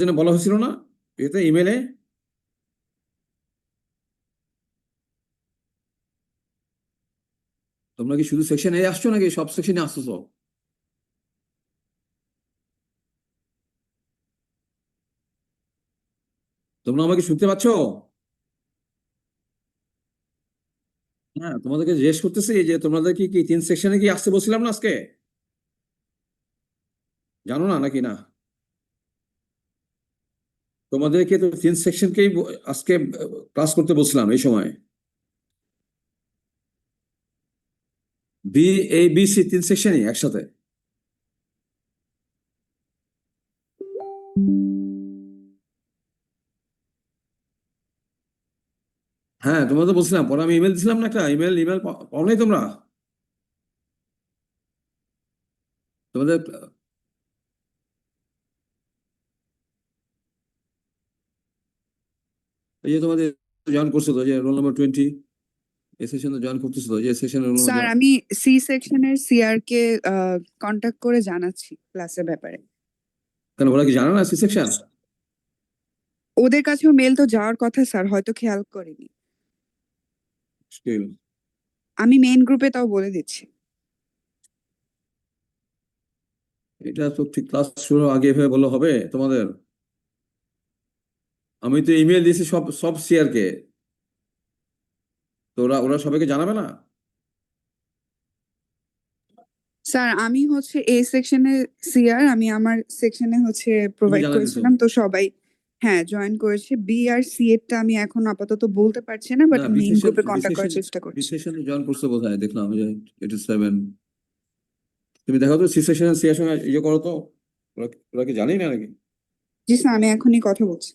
জন্য বলা হয়েছিল না এতে ইমেলে? তোমরা কি শুধু সেকশন এ আসছো নাকি সব সেকশনে আসছো? তোমরা আমাকে শুনতে পাচ্ছ? হ্যাঁ, তোমাদেরকে জিজ্ঞেস করতেছি যে তোমাদের কি কি 3 সেকশনে কি আসতে বলছিলাম না আজকে? জানো না নাকি না? তোমাদেরকে তো 3 সেকশনকেই আজকে ক্লাস করতে বলছিলাম এই সময়। বি, এ, বি, সি 3 সেকশনই একসাথে। হ্যাঁ, তোমরা তো বলছিলাম, পরে আমি ইমেল দিছিলাম না, একটা ইমেল ইমেল পাও নাই তোমরা? তোমাদের এই যে তোমাদের জয়েন করছো তো, যে রোল নাম্বার 20 এই সেশনে জয়েন করতেছো তো, যে সেশনে রোল স্যার নাম্বার। আমি সি সেকশনের সিআর কে কন্টাক্ট করে জানাচ্ছি ক্লাসের ব্যাপারে। কেন, ওরা কি জানে না 3 সেকশন? ওদের কাছেও মেল তো যাওয়ার কথা স্যার, হয়তো খেয়াল করিনি। আমি মেইন গ্রুপে তাও বলে দিচ্ছি। এটা তো ঠিক ক্লাস শুরু আগে এভাবে বললে হবে তোমাদের? আমি তো ইমেল দিয়েছি সব সব সিআর কে, তো ওরা ওরা সবাইকে জানাবে না? স্যার আমি হচ্ছে এ সেকশনের সিআর, আমি আমার সেকশনে হচ্ছে তুমি প্রোভাইড জানাই দিছো? করেছিলাম, তো সবাই হ্যাঁ জয়েন করেছে। বি আর সি এরটা আমি এখন আপাতত বলতে পারছি না, বাট না, মেইন গ্রুপে বি কন্টাক্ট করার সেকশন, চেষ্টা করছি। জয়েন করছো বোধহয়, দেখলাম যে 87। তুমি দেখো তো সি সেকশন সি এর সঙ্গে ইয়ে করো তো। ওরা ওরা কি জানি না নাকি? জি স্যার, আমি এখনই কথা বলছি।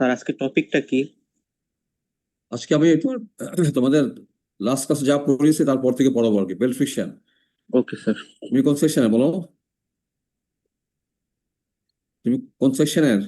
স্যার আজকে টপিকটা কি? আজকে আমি একটু তোমাদের লাস্ট ক্লাস যা পড়িয়েছি তারপর থেকে পড়াবো আর কি, বেল ফ্রিকশন। Okay sir. তুমি কোন সেকশনে বলো? তুমি কোন সেকশনের?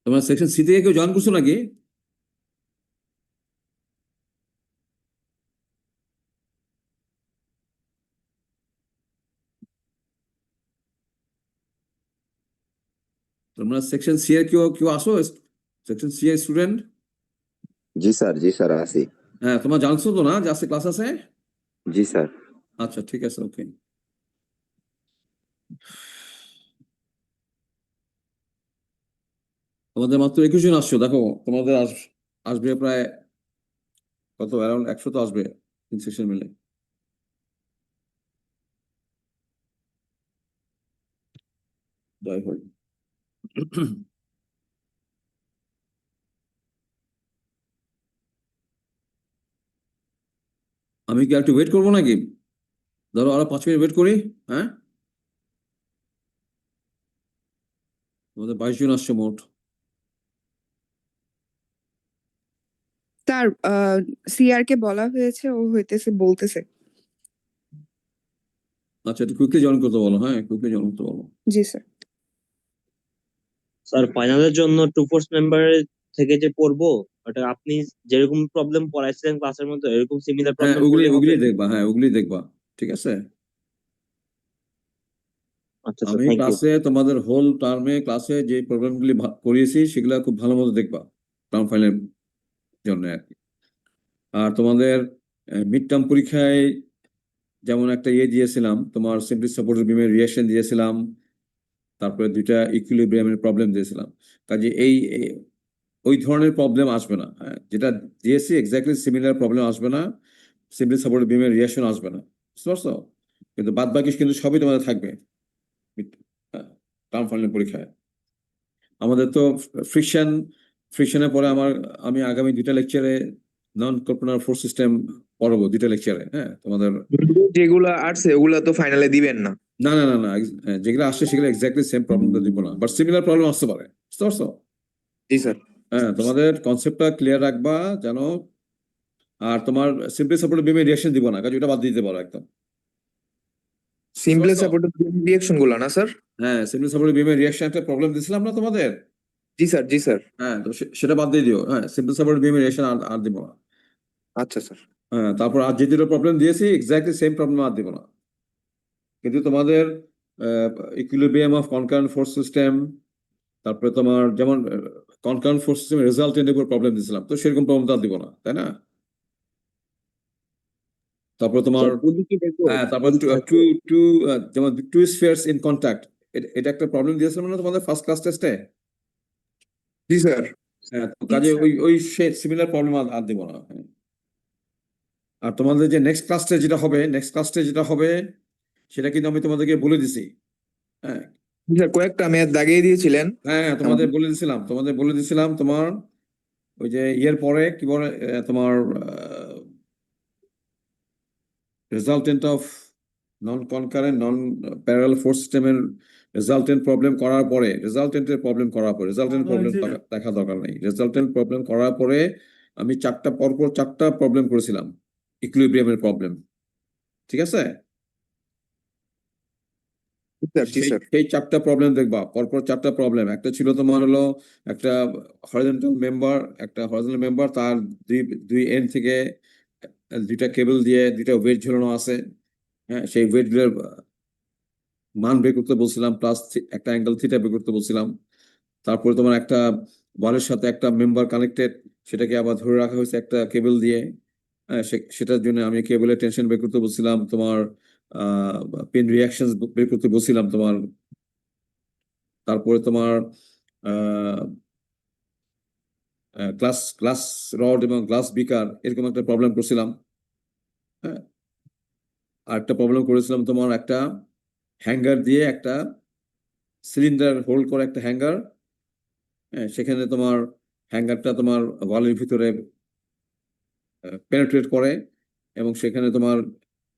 তোমার সেকশন সি থেকে কেউ জয়েন করছো নাকি? তোমরা সেকশন সি এর কেউ কেউ আসো? সেকশন সি এর স্টুডেন্ট? জি স্যার আসি। হ্যাঁ, তোমরা জানছো তো না যে আজকে ক্লাস আছে? জি স্যার। আচ্ছা, ঠিক আছে, ওকে। তোমাদের মাত্র 21 জন আসছো, দেখো তোমাদের আসবে প্রায় কত, অ্যারাউন্ড 100 তো আসবে 3 সেকশন মিলে। দয় হয়। আমি কি একটু ওয়েট করবো নাকি? ধরো আরো 5 মিনিট ওয়েট করি। হ্যাঁ, আমাদের 22 জন আসছে মোট। তার সিআর কে বলা হয়েছে, ও বলতেছে। আচ্ছা, একটু কুইকলি জয়েন করতে বলো। হ্যাঁ, কুইকলি জয়েন করতে বলো। জি স্যার। স্যার ফাইনালের জন্য টু ফোর্স মেম্বার থেকে যে পড়বো, ওটা আপনি যেরকম প্রবলেম পড়াইছিলেন ক্লাসের মধ্যে এরকম সিমিলার হ্যাঁ, প্রবলেম ওগুলি পড়লে হবে? ওগুলি দেখবা। হ্যাঁ, ওগুলি দেখবা। ঠিক আছে। আচ্ছা স্যার, আমি থ্যাংক ইউ। ক্লাসে তোমাদের হোল টার্মে ক্লাসে যে প্রবলেমগুলি করিয়েছি সেগুলো খুব ভালো মতো দেখবা টার্ম ফাইনালের জন্য আর কি। আর তোমাদের মিড টার্ম পরীক্ষায় যেমন একটা দিয়েছিলাম, তোমার সিম্পলি সাপোর্টেড বিমের রিঅ্যাকশন দিয়েছিলাম, তারপরে 2টা ইকুইলিব্রিয়ামের প্রবলেম দিয়েছিলাম। কাজে ওই ধরনের প্রবলেম আসবে না। হ্যাঁ, যেটা দিয়েছি এক্স্যাক্টলি সিমিলার প্রবলেম আসবে না, সিম্পলি সাপোর্টেড বিমের রিঅ্যাকশন আসবে না। বুঝতে পারছো? কিন্তু বাদ বাকি কিন্তু সবই তোমাদের থাকবে টার্ম ফাইনাল পরীক্ষায়। আমাদের তো ফ্রিকশনের পরে আমি আগামী 2টা লেকচারে নন কল্পনার ফোর্স সিস্টেম পড়াবো, 2টা লেকচারে। হ্যাঁ, তোমাদের যেগুলা আসছে ওগুলা তো ফাইনালে দিবেন না। না না না না, যেগুলো আসছে সেগুলো এক্স্যাক্টলি সেম প্রবলেমটা দিব না, বাট সিমিলার প্রবলেম আসতে পারে। বুঝতে পারছো? জি স্যার। হ্যাঁ, তোমাদের কনসেপ্টটা ক্লিয়ার রাখবা যেন। আর তোমার সিম্পলি সাপোর্টেড বিমের রিঅ্যাকশন দিব না, কাজে ওটা বাদ দিতে পারো একদম। সিম্পলি বুঝতে পারছো? সাপোর্টেড রিঅ্যাকশন গুলা না স্যার? হ্যাঁ, সিম্পলি সাপোর্টেড বিমের রিঅ্যাকশন একটা প্রবলেম দিছিলাম না তোমাদের। জি স্যার, জি স্যার। হ্যাঁ, তো সেটা বাদ দিয়ে দিও। হ্যাঁ, সিম্পলি সাপোর্টেড বিমের রিঅ্যাকশন আর দিব না। আচ্ছা স্যার। হ্যাঁ, তারপর আর যে 2টো প্রবলেম দিয়েছি এক্স্যাক্টলি সেম প্রবলেম আর দিব না। কিন্তু তোমাদের equilibrium of concurrent force system, তারপরে তোমার যেমন কনকারেন্ট ফোর্স সিস্টেমের রেজাল্টেন্টের উপর প্রবলেম দিয়েছিলাম, তো সেরকম প্রবলেম তো আর দিব না, তাই না? তারপর তোমার হ্যাঁ, তারপর টু টু যেমন টু স্ফিয়ারস ইন কন্ট্যাক্ট, এটা একটা প্রবলেম দিয়েছিলাম না তোমাদের ফার্স্ট ক্লাস টেস্টে। জি স্যার। হ্যাঁ, তো কাজে ওই সিমিলার প্রবলেম আর দিব না। হ্যাঁ। আর তোমাদের যে নেক্সট ক্লাসটা যেটা হবে সেটা কিন্তু আমি তোমাদেরকে বলে দিছি। হ্যাঁ জি স্যার, কয়েকটা মেয়াদ দাগিয়ে দিয়েছিলেন। হ্যাঁ, তোমাদের বলে দিয়েছিলাম তোমার ওই যে ইয়ের পরে কি বলে তোমার resultant of non concurrent non parallel force সিস্টেমের রেজাল্টেন্ট প্রবলেম করার পরে রেজাল্টেন্ট প্রবলেম দেখা দরকার নেই। রেজাল্টেন্ট প্রবলেম করার পরে আমি পরপর চারটা প্রবলেম করেছিলাম ইকুইলিব্রিয়ামের প্রবলেম। ঠিক আছে? জি স্যার, জি স্যার। সেই চারটা প্রবলেম দেখবা, পরপর চারটা প্রবলেম। একটা ছিল তোমার হলো একটা হরিজন্টাল মেম্বার, তার দুই দুই এন্ড থেকে 2টা কেবল দিয়ে 2টা ওয়েট ঝুলানো আছে। হ্যাঁ, সেই ওয়েট গুলোর মান বের করতে বলছিলাম, প্লাস একটা অ্যাঙ্গেল থিটা বের করতে বলছিলাম। তারপরে তোমার একটা ওয়ালের সাথে একটা মেম্বার কানেক্টেড, সেটাকে আবার ধরে রাখা হয়েছে একটা কেবল দিয়ে। হ্যাঁ, সেটার জন্য আমি কেবলের টেনশন বের করতে বলছিলাম, তোমার পিন রিয়াকশন বের করতে বলছিলাম তোমার। তারপরে তোমার গ্লাস রড এবং গ্লাস বিকার এরকম একটা প্রবলেম করছিলাম। হ্যাঁ, আর একটা প্রবলেম করেছিলাম তোমার একটা হ্যাঙ্গার দিয়ে একটা সিলিন্ডার হোল্ড করে একটা হ্যাঙ্গার। হ্যাঁ, সেখানে তোমার হ্যাঙ্গারটা তোমার ওয়ালের ভিতরে পেনেট্রেট করে এবং সেখানে তোমার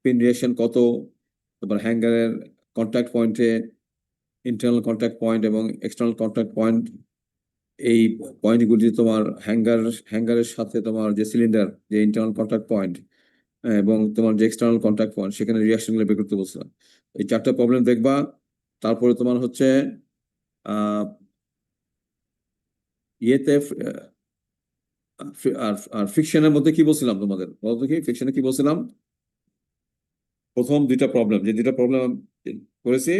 পিন রিয়াকশন কত, তোমার হ্যাঙ্গারের কন্ট্যাক্ট পয়েন্টে ইন্টারনাল কন্ট্যাক্ট পয়েন্ট এবং এক্সটার্নাল কন্ট্যাক্ট পয়েন্ট, এই পয়েন্টগুলি তোমার হ্যাঙ্গারের সাথে তোমার যে সিলিন্ডার যে ইন্টারনাল কন্ট্যাক্ট পয়েন্ট এবং তোমার যে এক্সটার্নাল কন্ট্যাক্ট পয়েন্ট সেখানে রিয়াকশনগুলো বের করতে বলছিলাম। এই চারটা প্রবলেম দেখবা। তারপরে তোমার হচ্ছে ইয়েতে আর ফিকশনের মধ্যে কি বলছিলাম তোমাদের, বলতো কি ফিকশনে কি বলছিলাম? প্রথম 2টা প্রবলেম, যে 2টা প্রবলেম করেছি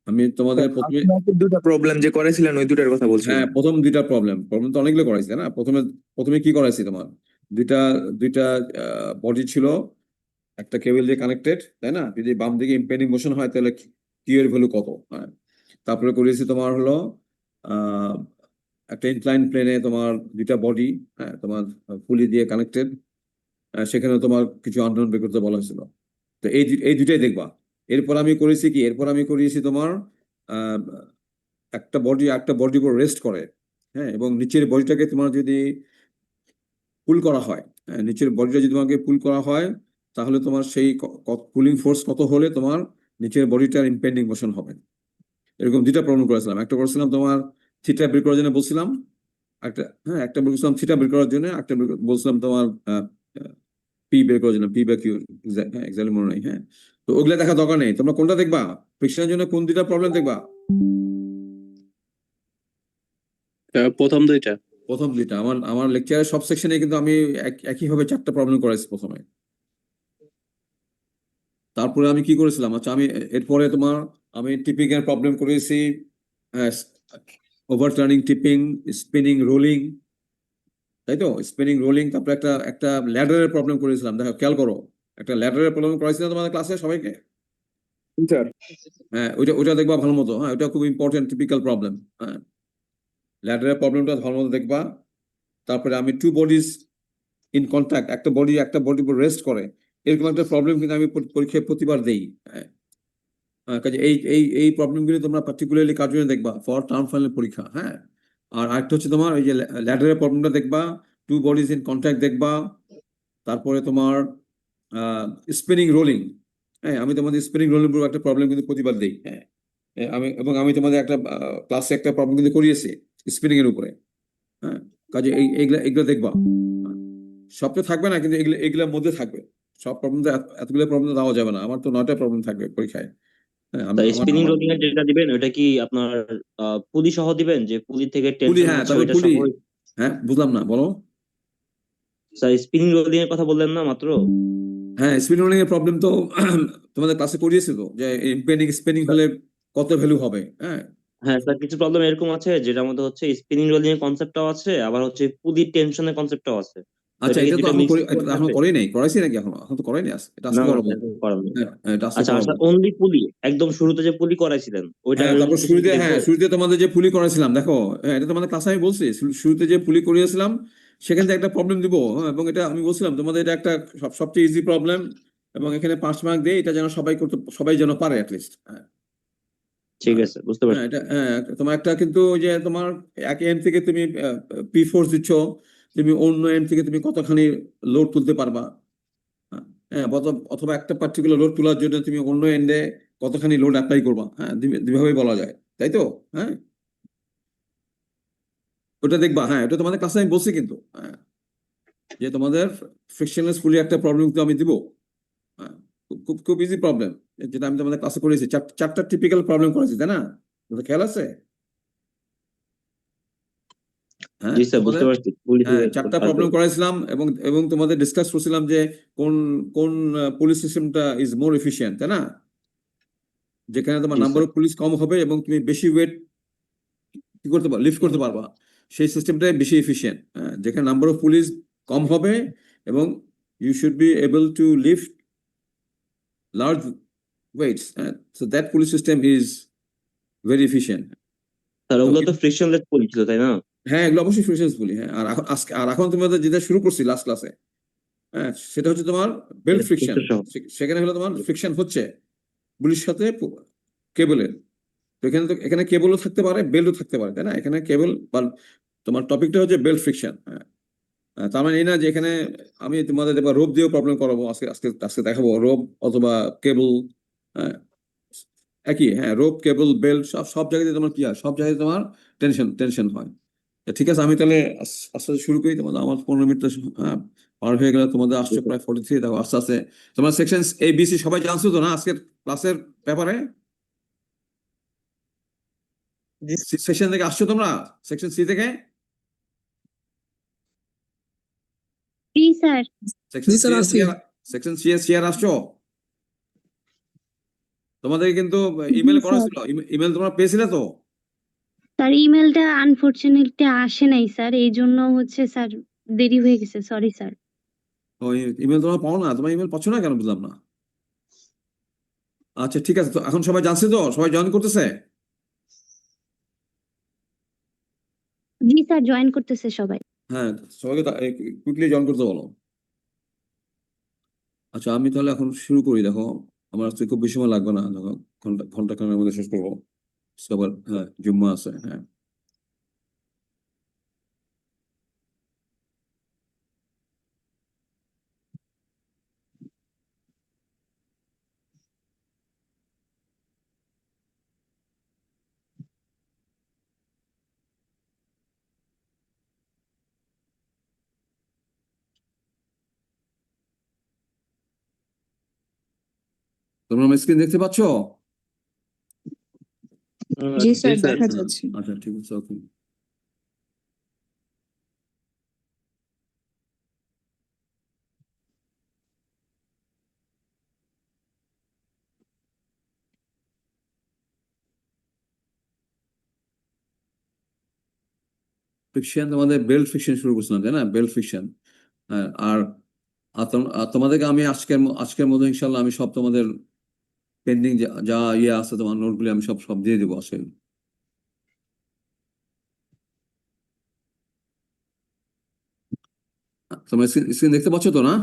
আমি তোমাদের প্রথমে। দুটা প্রবলেম যে করেছিলেন ওই দুটার কথা বলছিলেন। হ্যাঁ, প্রথম 2টা প্রবলেম তো অনেকগুলো করাইছি, তাই না? প্রথমে কি করাইছি তোমার, দুইটা দুইটা বডি ছিল, একটা কেবল দিয়ে কানেক্টেড, তাই না? যদি বাম দিকে ইম্পেন্ডিং মোশন হয় তাহলে কিউ এর ভ্যালু কত। হ্যাঁ, তারপরে করেছি তোমার হলো আহ একটা ইনক্লাইন প্লেনে তোমার 2টা বডি, হ্যাঁ, তোমার পুলি দিয়ে কানেক্টেড, সেখানে তোমার কিছু আন্দোলন বের করতে বলা হয়েছিল। তো এই দুইটাই দেখবা। এরপর আমি করিয়েছি তোমার আহ একটা বডির উপর রেস্ট করে। হ্যাঁ, এবং নিচের বডিটাকে তোমার যদি পুল করা হয়, নিচের বডিটা যদি তোমাকে পুল করা হয় তাহলে তোমার সেই পুলিং ফোর্স কত হলে তোমার নিচের বডিটার ইম্পেন্ডিং মোশন হবে। এরকম দুইটা প্রবলেম করেছিলাম, একটা করেছিলাম তোমার থিটা বের করার জন্য বলছিলাম, একটা বের করেছিলাম থিটা বের করার জন্য, একটা বলছিলাম তোমার পি বের করার জন্য, পি বা কিউ, হ্যাঁ এক্স্যাক্টলি মনে নাই। হ্যাঁ, তো ওগুলা দেখা দরকার নেই, তোমরা কোনটা দেখবা ফ্রিকশনের জন্য, কোন দুইটা প্রবলেম দেখবা? প্রথম দুইটা। প্রথম দুইটা। আমার লেকচারের সব সেকশনে কিন্তু আমি একইভাবে 4টা প্রবলেম করাইছি প্রথমে। তারপরে আমি কি করেছিলাম, আচ্ছা আমি এরপরে তোমার আমি টিপিং এর প্রবলেম করেছি, ওভারটার্নিং, টিপিং, স্পিনিং, রোলিং, তাই তো, স্পিনিং, রোলিং। তারপরে একটা একটা ল্যাডারের প্রবলেম করেছিলাম, দেখো খেয়াল করো, একটা ল্যাডারের প্রবলেম করাইছিলাম তোমাদের ক্লাসে সবাইকে। জি স্যার। হ্যাঁ, ওইটা দেখবা ভালো মতো। হ্যাঁ, ওইটা খুব ইম্পর্টেন্ট টিপিক্যাল প্রবলেম। হ্যাঁ, ল্যাডারের প্রবলেমটা ভালো মতো দেখবা। তারপরে আমি টু বডিজ ইন কন্ট্যাক্ট, একটা বডি রেস্ট করে, এরকম একটা প্রবলেম কিন্তু আমি পরীক্ষায় প্রতিবার দেই। হ্যাঁ, কাজে এই প্রবলেমগুলি তোমরা পার্টিকুলারলি কার জন্য দেখবা, ফর টার্ম ফাইনাল পরীক্ষা। হ্যাঁ, আর আরেকটা হচ্ছে তোমার ওই যে ল্যাডারের প্রবলেমটা দেখবা, টু বডিজ ইন কন্ট্যাক্ট দেখবা, তারপরে তোমার স্পিনিং, রোলিং। হ্যাঁ, আমি তোমাদের স্পিনিং রোলিং পুরো একটা প্রবলেম কিন্তু প্রতিবার দিই। হ্যাঁ, আমি তোমাদের একটা ক্লাসে একটা প্রবলেম কিন্তু করিয়েছি স্পিনিং এর উপরে। হ্যাঁ, কাজে এইগুলা দেখবা। সব তো থাকবে না, কিন্তু এগুলোর মধ্যে থাকবে। সব প্রবলেম তো এতগুলো প্রবলেম দেওয়া যাবে না, আমার তো 9টা প্রবলেম থাকবে পরীক্ষায়। হ্যাঁ, তা স্পিনিং রোলিং এর যেটা দিবেন ওটা কি আপনার পুলি সহ দিবেন, যে পুলি থেকে পুলি, টেনশন হ্যাঁ হচ্ছে তবে ওইটা পুলি, সহ? হ্যাঁ বুঝলাম না, বলো। স্যার স্পিনিং রোলিং এর কথা বললেন না মাত্র? হ্যাঁ, স্পিন রোলিং এর প্রবলেম তো তোমাদের ক্লাসে করিয়েছে তো, যে ইম্পেন্ডিং স্পিনিং হলে কত ভ্যালু হবে। হ্যাঁ, হ্যাঁ স্যার, কিছু প্রবলেম এরকম আছে যেটার মধ্যে হচ্ছে স্পিনিং রোলিং এর কনসেপ্টটাও আছে, আবার হচ্ছে পুলির টেনশনের কনসেপ্টটাও আছে। তো আচ্ছা এটা কি এটা তো দুইটা মিক্স করে এখন থাকবে? করাই নাই, করাইছি নাকি এখন তো করাই নাই, এটা না আজকে না করাবো। স্যার, করার নেই। হ্যাঁ, এটা আজকে আচ্ছা করাবো। আচ্ছা, অনলি পুলি একদম শুরুতে যে পুলি করাইছিলেন ওইটার হ্যাঁ, তারপর রেজিস্ট্রেশন কি শুরুতে, দেখবো? হ্যাঁ শুরুতে তোমাদের যে পুলি করেছিলাম দেখো, হ্যাঁ এটা তোমাদের ক্লাসে আমি বলছি, শুরুতে যে পুলি করিয়েছিলাম সেখান থেকে একটা প্রবলেম দিব। হ্যাঁ, এবং এটা আমি বলছিলাম তোমাদের এটা একটা সবচেয়ে ইজি প্রবলেম, এবং এখানে 5 মার্ক দেয়, এটা যেন সবাই যেন পারে অ্যাটলিস্ট। হ্যাঁ, ঠিক আছে, বুঝতে হ্যাঁ, পারছি। এটা হ্যাঁ তোমার একটা কিন্তু ওই যে তোমার এক এন্ড থেকে তুমি পি ফোর্স দিচ্ছ, তুমি অন্য এন্ড থেকে তুমি কতখানি লোড তুলতে পারবা। হ্যাঁ, হ্যাঁ, অথবা একটা পার্টিকুলার লোড তোলার জন্য তুমি অন্য এন্ডে কতখানি লোড অ্যাপ্লাই করবা। হ্যাঁ, দুইভাবেই বলা যায়, তাই তো। হ্যাঁ, ওটা দেখবা। হ্যাঁ, এটা তোমাদের ক্লাসে আমি বলছি কিন্তু, হ্যাঁ, যে তোমাদের ফ্রিকশনলেস পুলি একটা প্রবলেম কিন্তু আমি দিব। হ্যাঁ, খুব খুব ইজি প্রবলেম, যেটা আমি তোমাদের ক্লাসে করেছি, চারটা টিপিক্যাল প্রবলেম করেছি, তাই না? তোমাদের খেয়াল আছে? হ্যাঁ জি স্যার, বুঝতে তোমাদের, পারছি, পুলি হ্যাঁ থেকে চারটা আসবে। প্রবলেম করেছিলাম, এবং তোমাদের ডিসকাস করছিলাম যে কোন কোন পুলিশ সিস্টেমটা ইজ মোর এফিশিয়েন্ট, তাই না? যেখানে তোমার G number sir. Of police কম হবে এবং তুমি বেশি ওয়েট কি করতে পারবা, লিফট করতে পারবা, সেই সিস্টেমটাই বেশি এফিশিয়েন্ট। যেখানে নাম্বার অফ পুলিশ কম হবে এবং you should be able to lift large weights, so that pulleys system is very efficient. Sir তো ওগুলো তো ফ্রিকশনলেস পুলি ছিল, তাই না? হ্যাঁ, এগুলো অবশ্যই ফ্রিকশনলেস পুলি। হ্যাঁ, আর এখন তোমাদের যেটা শুরু করছি লাস্ট ক্লাসে, হ্যাঁ সেটা হচ্ছে তোমার বেল্ট ফ্রিকশন। সহ। সেখানে হলো তোমার ফ্রিকশন হচ্ছে পুলিশ সাথে কেবলের। তো এখানে কেবলও থাকতে পারে, বেল্টও থাকতে পারে, তাই না? এখানে কেবল বা তোমার টপিকটা হচ্ছে বেল্ট ফ্রিকশন। হ্যাঁ, তার মানে এই না যে এখানে আমি তোমাদের দেখবা রোপ দিয়েও প্রবলেম করাবো, আজকে আজকে আজকে দেখাবো রোপ অথবা কেবল। হ্যাঁ, একই। হ্যাঁ, রোপ, কেবল, বেল্ট সব সব জায়গাতে তোমার কি হয়, সব জায়গায় তোমার টেনশন হয়। ঠিক আছে, আমি তাহলে আস্তে আস্তে শুরু করি। তোমাদের আমার 15 মিনিট পার হয়ে গেলে, তোমাদের আসছে প্রায় 43। দেখো আস্তে আস্তে তোমার সেকশন এ বি সি সবাই জানছো তো না আজকের ক্লাসের ব্যাপারে? সেকশন থেকে আসছো তোমরা, সেকশন সি থেকে, জি sir. Section C, section C এর সিআর আসছো? তোমাদের কিন্তু ইমেল করা স্যার। ছিল, ইমেল তোমরা পেয়েছিলে তো? স্যার ইমেলটা আনফরচুনেটলি আসে নাই স্যার, এই জন্য হচ্ছে স্যার দেরি হয়ে গেছে, সরি স্যার। ওই ইমেল তোমরা পাও না, তোমার ইমেল পাচ্ছ না কেন বুঝলাম না। আচ্ছা ঠিক আছে, তো এখন সবাই জানছে তো, সবাই জয়েন করতেছে? জি স্যার, জয়েন করতেছে সবাই। হ্যাঁ, সবাইকে কুইকলি জয়েন করতে বলো। আচ্ছা আমি তাহলে এখন শুরু করি। দেখো আমার আজকে খুব বেশি সময় লাগবে না, দেখো ঘন্টা খানেকের মধ্যে শেষ করবো। আবার হ্যাঁ জুম্মা আছে। হ্যাঁ, তোমরা আমার স্ক্রিন দেখতে পাচ্ছ? জি স্যার জি স্যার দেখা যাচ্ছে। আচ্ছা ঠিক আছে, ওকে। ফিকশন, তোমাদের বেল্ট ফিকশন শুরু করছিলাম তাই না, বেল্ট ফিকশন। হ্যাঁ, আর আর তোমাদেরকে আমি আজকের মতো ইনশাল্লাহ আমি সব তোমাদের পেন্ডিং যা ইয়ে আছে তোমার নোটগুলি আমি সব সব দিয়ে দেবো আজকে। তোমরা স্ক্রিন দেখতে পাচ্ছ তো না?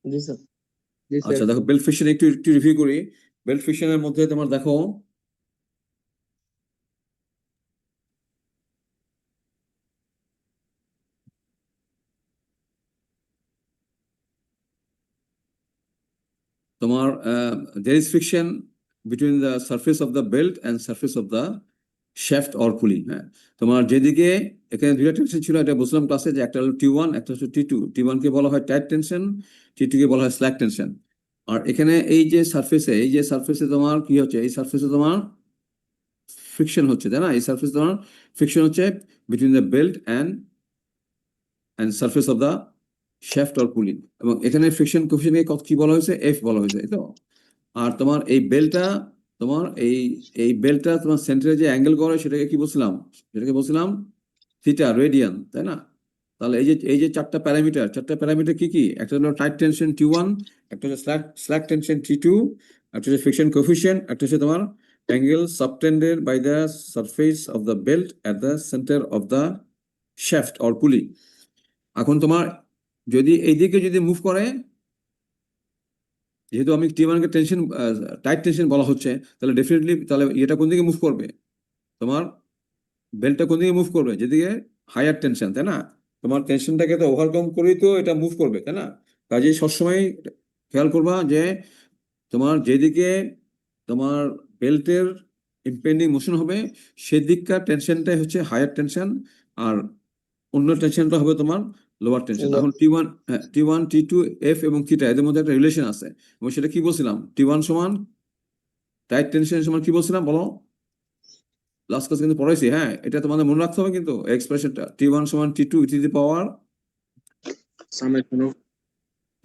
জি স্যার জি স্যার আচ্ছা দেখো, বেল্ট ফিকশন একটু একটু রিভিউ করি। বেল্ট ফিকশনের মধ্যে তোমার দেখো তোমার there is friction between the surface of the belt and surface of the shaft or pulley। হ্যাঁ, তোমার যেদিকে এখানে দুইটা টেনশন ছিল, এটা বুঝলাম ক্লাসে, যে একটা হলো T1, একটা হচ্ছে T2। T1 কে বলা হয় টাইট টেনশন, T2 কে বলা হয় স্ল্যাক টেনশন। আর এখানে এই যে সারফেসে তোমার কি হচ্ছে, এই সারফেসে তোমার ফ্রিকশন হচ্ছে তাই না, এই সারফেসে তোমার ফ্রিকশন হচ্ছে between the belt and surface of the shaft or পুলি। এবং এখানে ফ্রিকশন কোএফিসিয়েন্টকে কি বলা হয়েছে, এফ বলা হয়েছে, তাই তো। আর তোমার এই বেলটা, তোমার এই বেলটা তোমার সেন্টারে যে অ্যাঙ্গেল করে সেটাকে কি বলছিলাম, থিটা, রেডিয়ান, তাই না। তাহলে এই যে চারটা প্যারামিটার কি কি, একটা হলো টাইট টেনশন T1, একটা হচ্ছে স্ল্যাক টেনশন T2, একটা হচ্ছে ফ্রিকশন কোএফিসিয়েন্ট, একটা হচ্ছে তোমার angle subtended by the surface of the belt at the centre of the shaft or pulley. এখন তোমার যদি এইদিকে যদি মুভ করে, যেহেতু আমি T1 কে টেনশন টাইট টেনশন বলা হচ্ছে, তাহলে ডেফিনেটলি তাহলে এটা কোন দিকে মুভ করবে, তোমার বেল্টটা কোন দিকে মুভ করবে, যেদিকে হায়ার টেনশন, তাই না। তোমার টেনশনটাকে তো ওভারকাম করেই তো এটা মুভ করবে, তাই না। কাজেই সবসময় খেয়াল করবা যে তোমার যেদিকে তোমার বেল্টের ইম্পেন্ডিং মোশন হবে সেদিককার টেনশনটাই হচ্ছে হায়ার টেনশন, আর অন্য টেনশনটা হবে তোমার লোয়ার টেনশন। এখন T1 T2 F এবং থিটা, এদের মধ্যে একটা রিলেশন আছে, এবং সেটা কি বলছিলাম, T1 সমান টাইট টেনশন সমান কি বলছিলাম বলো, লাস্ট ক্লাস কিন্তু পড়াইছি। হ্যাঁ, এটা তোমাদের মনে রাখতে হবে কিন্তু এক্সপ্রেশনটা, T1 সমান T2 e to the power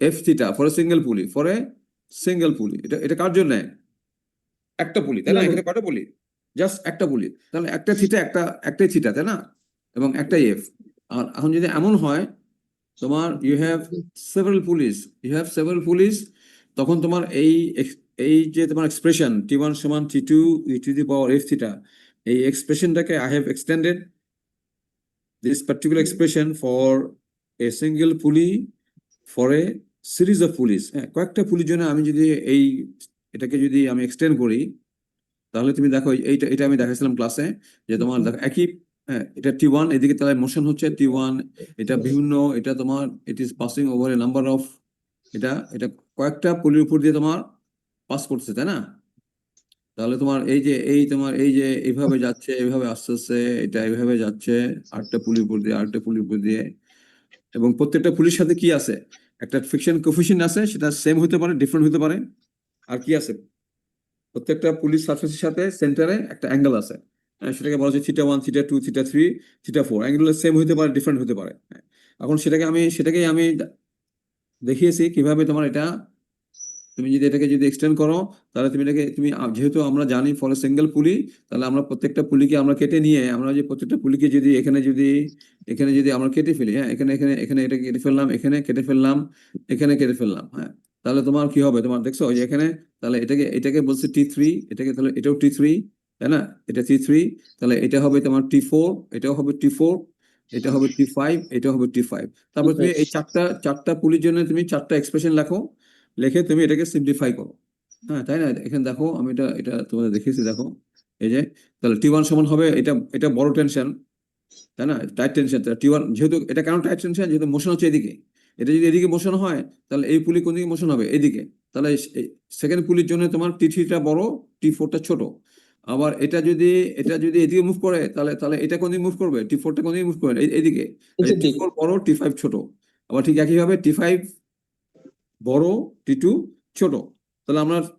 F theta for a single পুলি। এটা কার জন্য, একটা পুলি, তাই না। এখানে কয়টা পুলি, জাস্ট একটা পুলি, তাহলে একটা থিটা, একটাই থিটা, তাই না, এবং একটাই এফ। আর এখন যদি এমন হয় তোমার ইউ হ্যাভ সেভারাল পুলিশ, তখন তোমার এই যে তোমার এক্সপ্রেশন T1 সমান T2 e to the power F theta, এই এক্সপ্রেশনটাকে I have extended this particular expression for a single pulley for a series of pulleys. হ্যাঁ, কয়েকটা পুলির জন্য আমি যদি এটাকে যদি আমি এক্সটেন্ড করি, তাহলে তুমি দেখো এটা আমি দেখাইছিলাম ক্লাসে, যে তোমার দেখো একই, হ্যাঁ, এটা T1, এদিকে তাহলে মোশন হচ্ছে T1, এটা বিভিন্ন, এটা তোমার it is passing over a number of, এটা কয়েকটা পুলির উপর দিয়ে তোমার পাস করছে, তাই না। তাহলে তোমার এই যে এইভাবে যাচ্ছে, এইভাবে আস্তে আস্তে এটা এইভাবে যাচ্ছে, আরেকটা পুলির উপর দিয়ে, এবং প্রত্যেকটা পুলির সাথে কি আছে, একটা ফ্রিকশন কোএফিসিয়েন্ট আছে, সেটা সেম হতে পারে, ডিফারেন্ট হতে পারে। আর কি আছে, প্রত্যেকটা পুলিশ সারফেসের সাথে সেন্টারে একটা অ্যাঙ্গেল আছে, সেটাকে বলা হচ্ছে theta 1, theta 2, theta 3, theta 4। Angle same হতে পারে, ডিফারেন্ট হতে পারে। এখন সেটাকেই আমি দেখিয়েছি কিভাবে তোমার এটা, তুমি যদি এটাকে যদি এক্সটেন্ড করো, তাহলে যেহেতু আমরা জানি ফর সিঙ্গেল পুলি, তাহলে আমরা প্রত্যেকটা পুলিকে আমরা কেটে নিয়ে, আমরা যে প্রত্যেকটা পুলিকে যদি এখানে যদি আমরা কেটে ফেলি, হ্যাঁ, এখানে এটা কেটে ফেললাম, এখানে কেটে ফেললাম, এখানে কেটে ফেললাম, হ্যাঁ, তাহলে তোমার কি হবে, তোমার দেখছো ওই যে এখানে, তাহলে এটাকে বলছে T3, তাহলে এটাও T3, তাই না, এটা T3, তাহলে এটা হবে তোমার T4, এটাও হবে T4, এটা হবে T5, এটা হবে T5। তারপর তুমি এই চারটা পুলির জন্য তুমি চারটা এক্সপ্রেশন লেখো, লিখে তুমি এটাকে সিম্পলিফাই করো। হ্যাঁ, তাই না, এখানে দেখো আমি এটা তোমাদের দেখিয়েছি, দেখো এই যে, তাহলে T1 সমান হবে, এটা বড় টেনশন, তাই না, টাইট টেনশন। T1 যেহেতু এটা কেন টাইট টেনশন, যেহেতু মোশন হচ্ছে এদিকে, এটা যদি এদিকে মোশন হয়, তাহলে এই পুলি কোন দিকে মোশন হবে, এদিকে। তাহলে সেকেন্ড পুলির জন্য তোমার T3টা বড়, T4টা ছোট। আবার এটা যদি এদিকে মুভ করে, তাহলে এটা কোন দিকে মুভ করবে, T4টা কোন দিকে মুভ করবে, এইদিকে। T4 বড়, T5 ছোট। আবার ঠিক একইভাবে T5 বড়, T2 ছোট।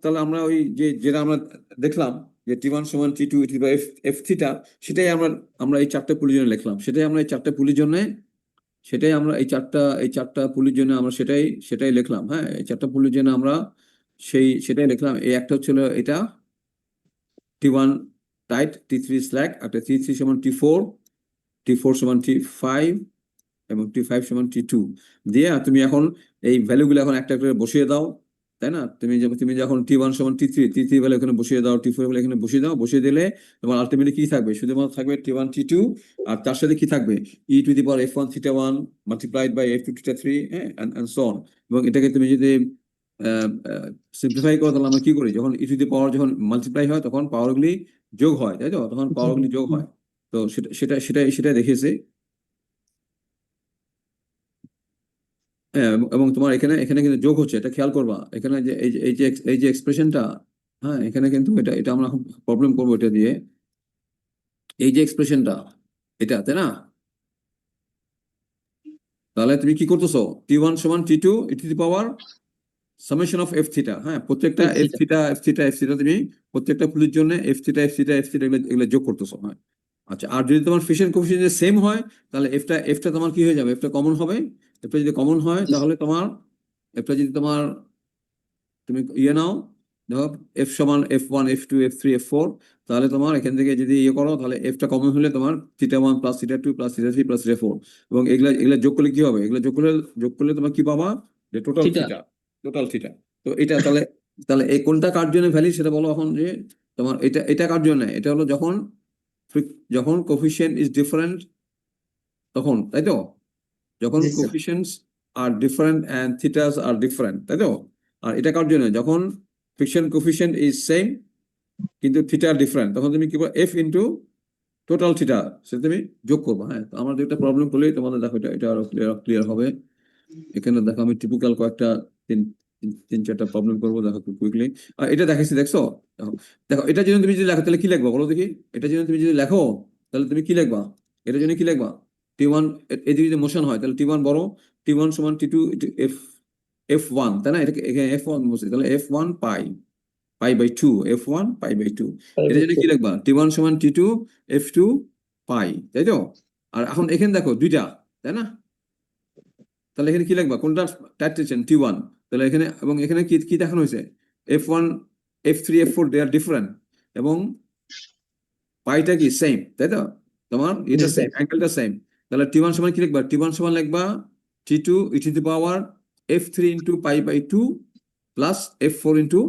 তাহলে আমরা ওই যেটা আমরা দেখলাম যে T1 সমান T2 f থিটা, সেটাই আমরা এই চারটা পুলির জন্য লিখলাম, সেটাই আমরা এই চারটা পুলির জন্য আমরা সেটাই লিখলাম। হ্যাঁ, এই চারটা পুলির জন্য আমরা সেটাই লিখলাম। এই একটা হচ্ছিল এটা T1 টাইট, T3 স্ল্যাক, একটা T3 সমান T4, T4 সমান T5 এবং T5 সমান T2 দিয়ে তুমি এখন এই ভ্যালুগুলো এখন একটা করে বসিয়ে দাও, তাই না? তুমি যখন T1 সমান T3 ভ্যালু এখানে বসিয়ে দাও, T4 ভ্যালু এখানে বসিয়ে দাও, বসিয়ে দিলে তোমার আলটিমেটলি কি থাকবে? শুধুমাত্র থাকবে T1 T2, আর তার সাথে কি থাকবে? e to the power f1 theta 1 multiplied by f2 theta 3, হ্যাঁ, এন্ড সো অন। এবং এটাকে তুমি যদি সিম্পলিফাই করো, তাহলে আমরা কি করি? যখন e টু দি পাওয়ার যখন মাল্টিপ্লাই হয় তখন পাওয়ারগুলি যোগ হয়, তাই তো? তখন পাওয়ারগুলি যোগ হয়। তো সেটা দেখিয়েছে। হ্যাঁ, এবং তোমার এখানে কিন্তু যোগ হচ্ছে, এটা খেয়াল করবা। এখানে যে এই যে এক্সপ্রেশনটা, হ্যাঁ, এখানে কিন্তু এটা আমরা প্রবলেম করবো এটা দিয়ে। এই যে এক্সপ্রেশনটা, এটা, তাই না? তাহলে তুমি কি করতেছো? T1 সমান T2 e to the power summation of f theta. হ্যাঁ, প্রত্যেকটা f থিটা তুমি প্রত্যেকটা পুলির জন্য f থিটা এগুলো যোগ করতেছো। হ্যাঁ, আচ্ছা। আর যদি তোমার ফিশন কোএফিসিয়েন্ট সেম হয়, তাহলে এফটা তোমার কি হয়ে যাবে? এফটা কমন হবে। এফটা যদি কমন হয়, তাহলে এফটা যদি তুমি নাও, দেখো f সমান f1 f2 f3 f4, তাহলে তোমার এখান থেকে যদি করো, তাহলে এফটা কমন হলে তোমার θ1 প্লাস θ2 প্লাস θ3 প্লাস θ4, এবং এগুলা যোগ করলে কি হবে? এগুলা যোগ করলে তোমার কি পাবা? যে টোটাল থিটা। তো এটা তাহলে এই কোনটা কার জন্য ভ্যালিড সেটা বলো এখন। যে তোমার এটা কার জন্য? এটা হলো যখন কোফিশিয়েন্ট ইজ ডিফারেন্ট, তখন, তাই তো? যখন জি, sir. Coefficients are different and thetas are different, তাই তো? আর এটা কার জন্য? যখন ফ্রিকশন কোফিশিয়েন্ট ইজ সেম কিন্তু থিটা ডিফারেন্ট, তখন তুমি কি করবে? f ইন্টু টোটাল থিটা, সেটা তুমি যোগ করবে। হ্যাঁ, তো আমার একটা প্রবলেম করলেই তোমাদের দেখো এটা আরো ক্লিয়ার হবে। এখানে দেখো আমি টিপিক্যাল কয়েকটা তিন চারটা প্রবলেম করবো, দেখো খুব কুইকলি। আর এটা দেখাচ্ছি, দেখছো? দেখো এটা যদি তুমি লেখো, তাহলে কি লিখবা বলো দেখি? এটা তুমি যদি লেখো, তাহলে তুমি কি লিখবা? এটার জন্য কি লিখবা? T1 এদিকে যদি মোশন হয়, তাহলে T1 বড়, T1 সমান T2 f1, তাই না? এখানে f1 বসে, তাহলে f1 pi by 2, f1 pi by 2। এটা জন্য কি লিখবা? T1 সমান T2 f2 পাই, তাই তো? আর এখন এখানে দেখো দুইটা, তাই না? তাহলে এখানে কি লিখবা? কোনটা টাইট টেনশন? T1। তাহলে এখানে কি দেখানো হয়েছে? f1 f3 f4 দে আর ডিফারেন্ট, এবং পাইটা কি সেম, তাই তো? তোমার এটা সেম, অ্যাঙ্গেলটা সেম। তাহলে T1 সমান কি লিখবা? T1 সমান লিখবা T2 e to the power f3 into pi by 2 plus f4 into,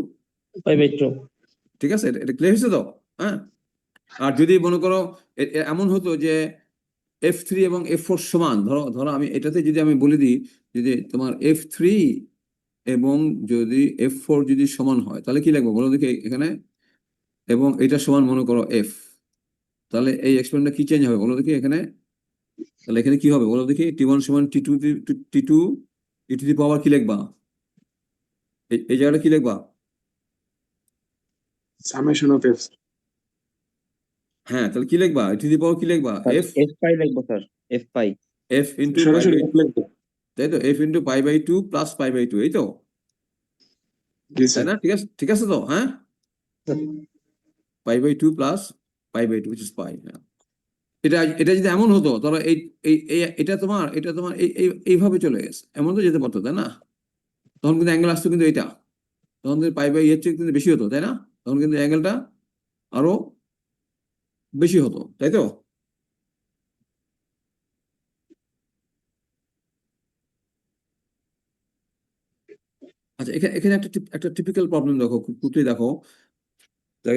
ঠিক আছে? এটা ক্লিয়ার হয়েছে তো? হ্যাঁ। আর যদি মনে করো এমন হতো যে f3 এবং f4 সমান, ধরো আমি এটাতে যদি আমি বলে দিই, যদি তোমার f3 এবং যদি f4 যদি সমান হয়, তাহলে কি লিখবো বলো দেখি এখানে? এবং এটা সমান মনে করো f, তাহলে এই এক্সপ্রেশনটা কি চেঞ্জ হবে বলো দেখি এখানে? তাহলে এখানে কি হবে বলো দেখি? T1 সমান T2 e to the power কি লিখবা? এই জায়গাটা কি লিখবা? Summation of f। হ্যাঁ, তাহলে কি লিখবা? e টু দি পাওয়ার কি লিখবা? f f পাই লিখবো sir, f pi. f into সরাসরি f লিখবো। তাই তো? f into pi by 2 plus pi by 2, এই তো? জি তাই স্যার। না? ঠিক আছে তো? হ্যাঁ, pi by 2 plus pi by 2 which is pi. হ্যাঁ, এটা যদি এমন হতো, তাহলে এটা তোমার এইভাবে চলে গেছে, এমন তো যেতে পারতো, তাই না? তখন কিন্তু অ্যাঙ্গেল আসতো কিন্তু এটা, তখন কিন্তু পাই বাই এর চেয়ে কিন্তু বেশি হতো, তাই না? তখন কিন্তু অ্যাঙ্গেলটা আরো বেশি হতো, তাই তো? আচ্ছা, এখানে একটা টিপিক্যাল প্রবলেম দেখো, খুব কুইকলি দেখো।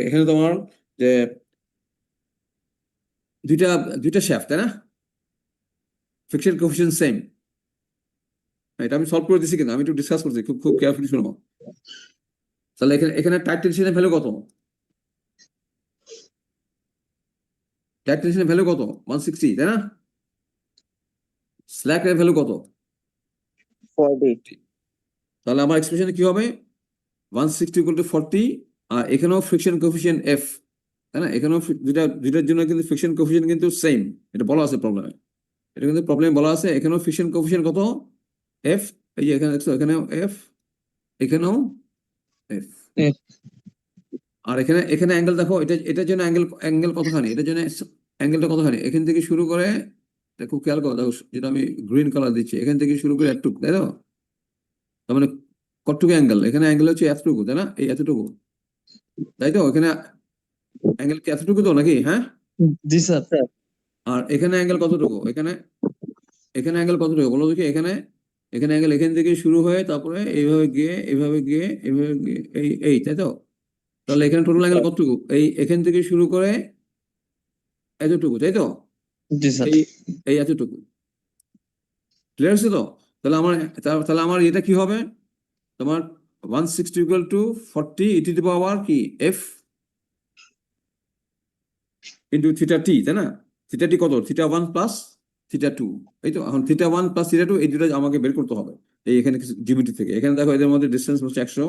এখানে তোমার যে দুইটা শ্যাফট, তাই না? Friction coefficient same. এটা আমি সলভ করে দিচ্ছি, কিন্তু আমি একটু ডিসকাস করছি, খুব কেয়ারফুলি শোনো। তাহলে এখানে টাইট টেনশনের ভ্যালু কত? টাইট টেনশনের ভ্যালু কত? 160, তাই না? স্ল্যাক এর ভ্যালু কত? 40। তাহলে আমার এক্সপ্রেশনে কি হবে? 160 = 40, আর এখানেও ফ্রিকশন কোএফিসিয়েন্ট f, তাই না? এখানেও দুইটার জন্য কিন্তু ফ্রিকশন কোএফিসিয়েন্ট কিন্তু সেম, এটা বলা আছে প্রবলেমে। এটা কিন্তু প্রবলেমে বলা আছে, এখানেও ফ্রিকশন কোএফিসিয়েন্ট কত? f। এই যে এখানে দেখছো, এখানেও f, এখানেও f। আর এখানে এখানে অ্যাঙ্গেল দেখো, এটার জন্য অ্যাঙ্গেল কতখানি, এটার জন্য অ্যাঙ্গেলটা কতখানি, এখান থেকে শুরু করে দেখো, খেয়াল করো, দেখো যেটা আমি গ্রিন কালার দিচ্ছি, এখান থেকে শুরু করে এতটুকু, তাই তো? তার মানে কতটুকু অ্যাঙ্গেল, এখানে অ্যাঙ্গেল হচ্ছে এতটুকু, তাই না? এই এতটুকু, তাই তো? এখানে অ্যাঙ্গেল কি এতটুকু তো নাকি? হ্যাঁ। জি স্যার। আর এখানে অ্যাঙ্গেল কতটুকু, এখানে এখানে অ্যাঙ্গেল কতটুকু বলো দেখি? এখানে এখানে অ্যাঙ্গেল এখান থেকে শুরু হয়ে তারপরে এইভাবে গিয়ে এইভাবে গিয়ে এইভাবে গিয়ে এই তাই তো? তাহলে এখানে টোটাল অ্যাঙ্গেল কতটুকু? এই এখান থেকে শুরু করে এতটুকু, তাই তো? জি স্যার। এই এতটুকু, ক্লিয়ার আছে তো? তাহলে আমার এটা কি হবে তোমার? 160 equal to 40 e to the power কি f ইন্টু থিটা টি, তাই না? থিটা টি কত? থিটা 1 প্লাস থিটা 2, এই তো? এখন থিটা 1 প্লাস থিটা 2 এই দুটো আমাকে বের করতে হবে এই এখানে জিওমেট্রি থেকে। এখানে দেখো এদের মধ্যে ডিসটেন্স হচ্ছে 100,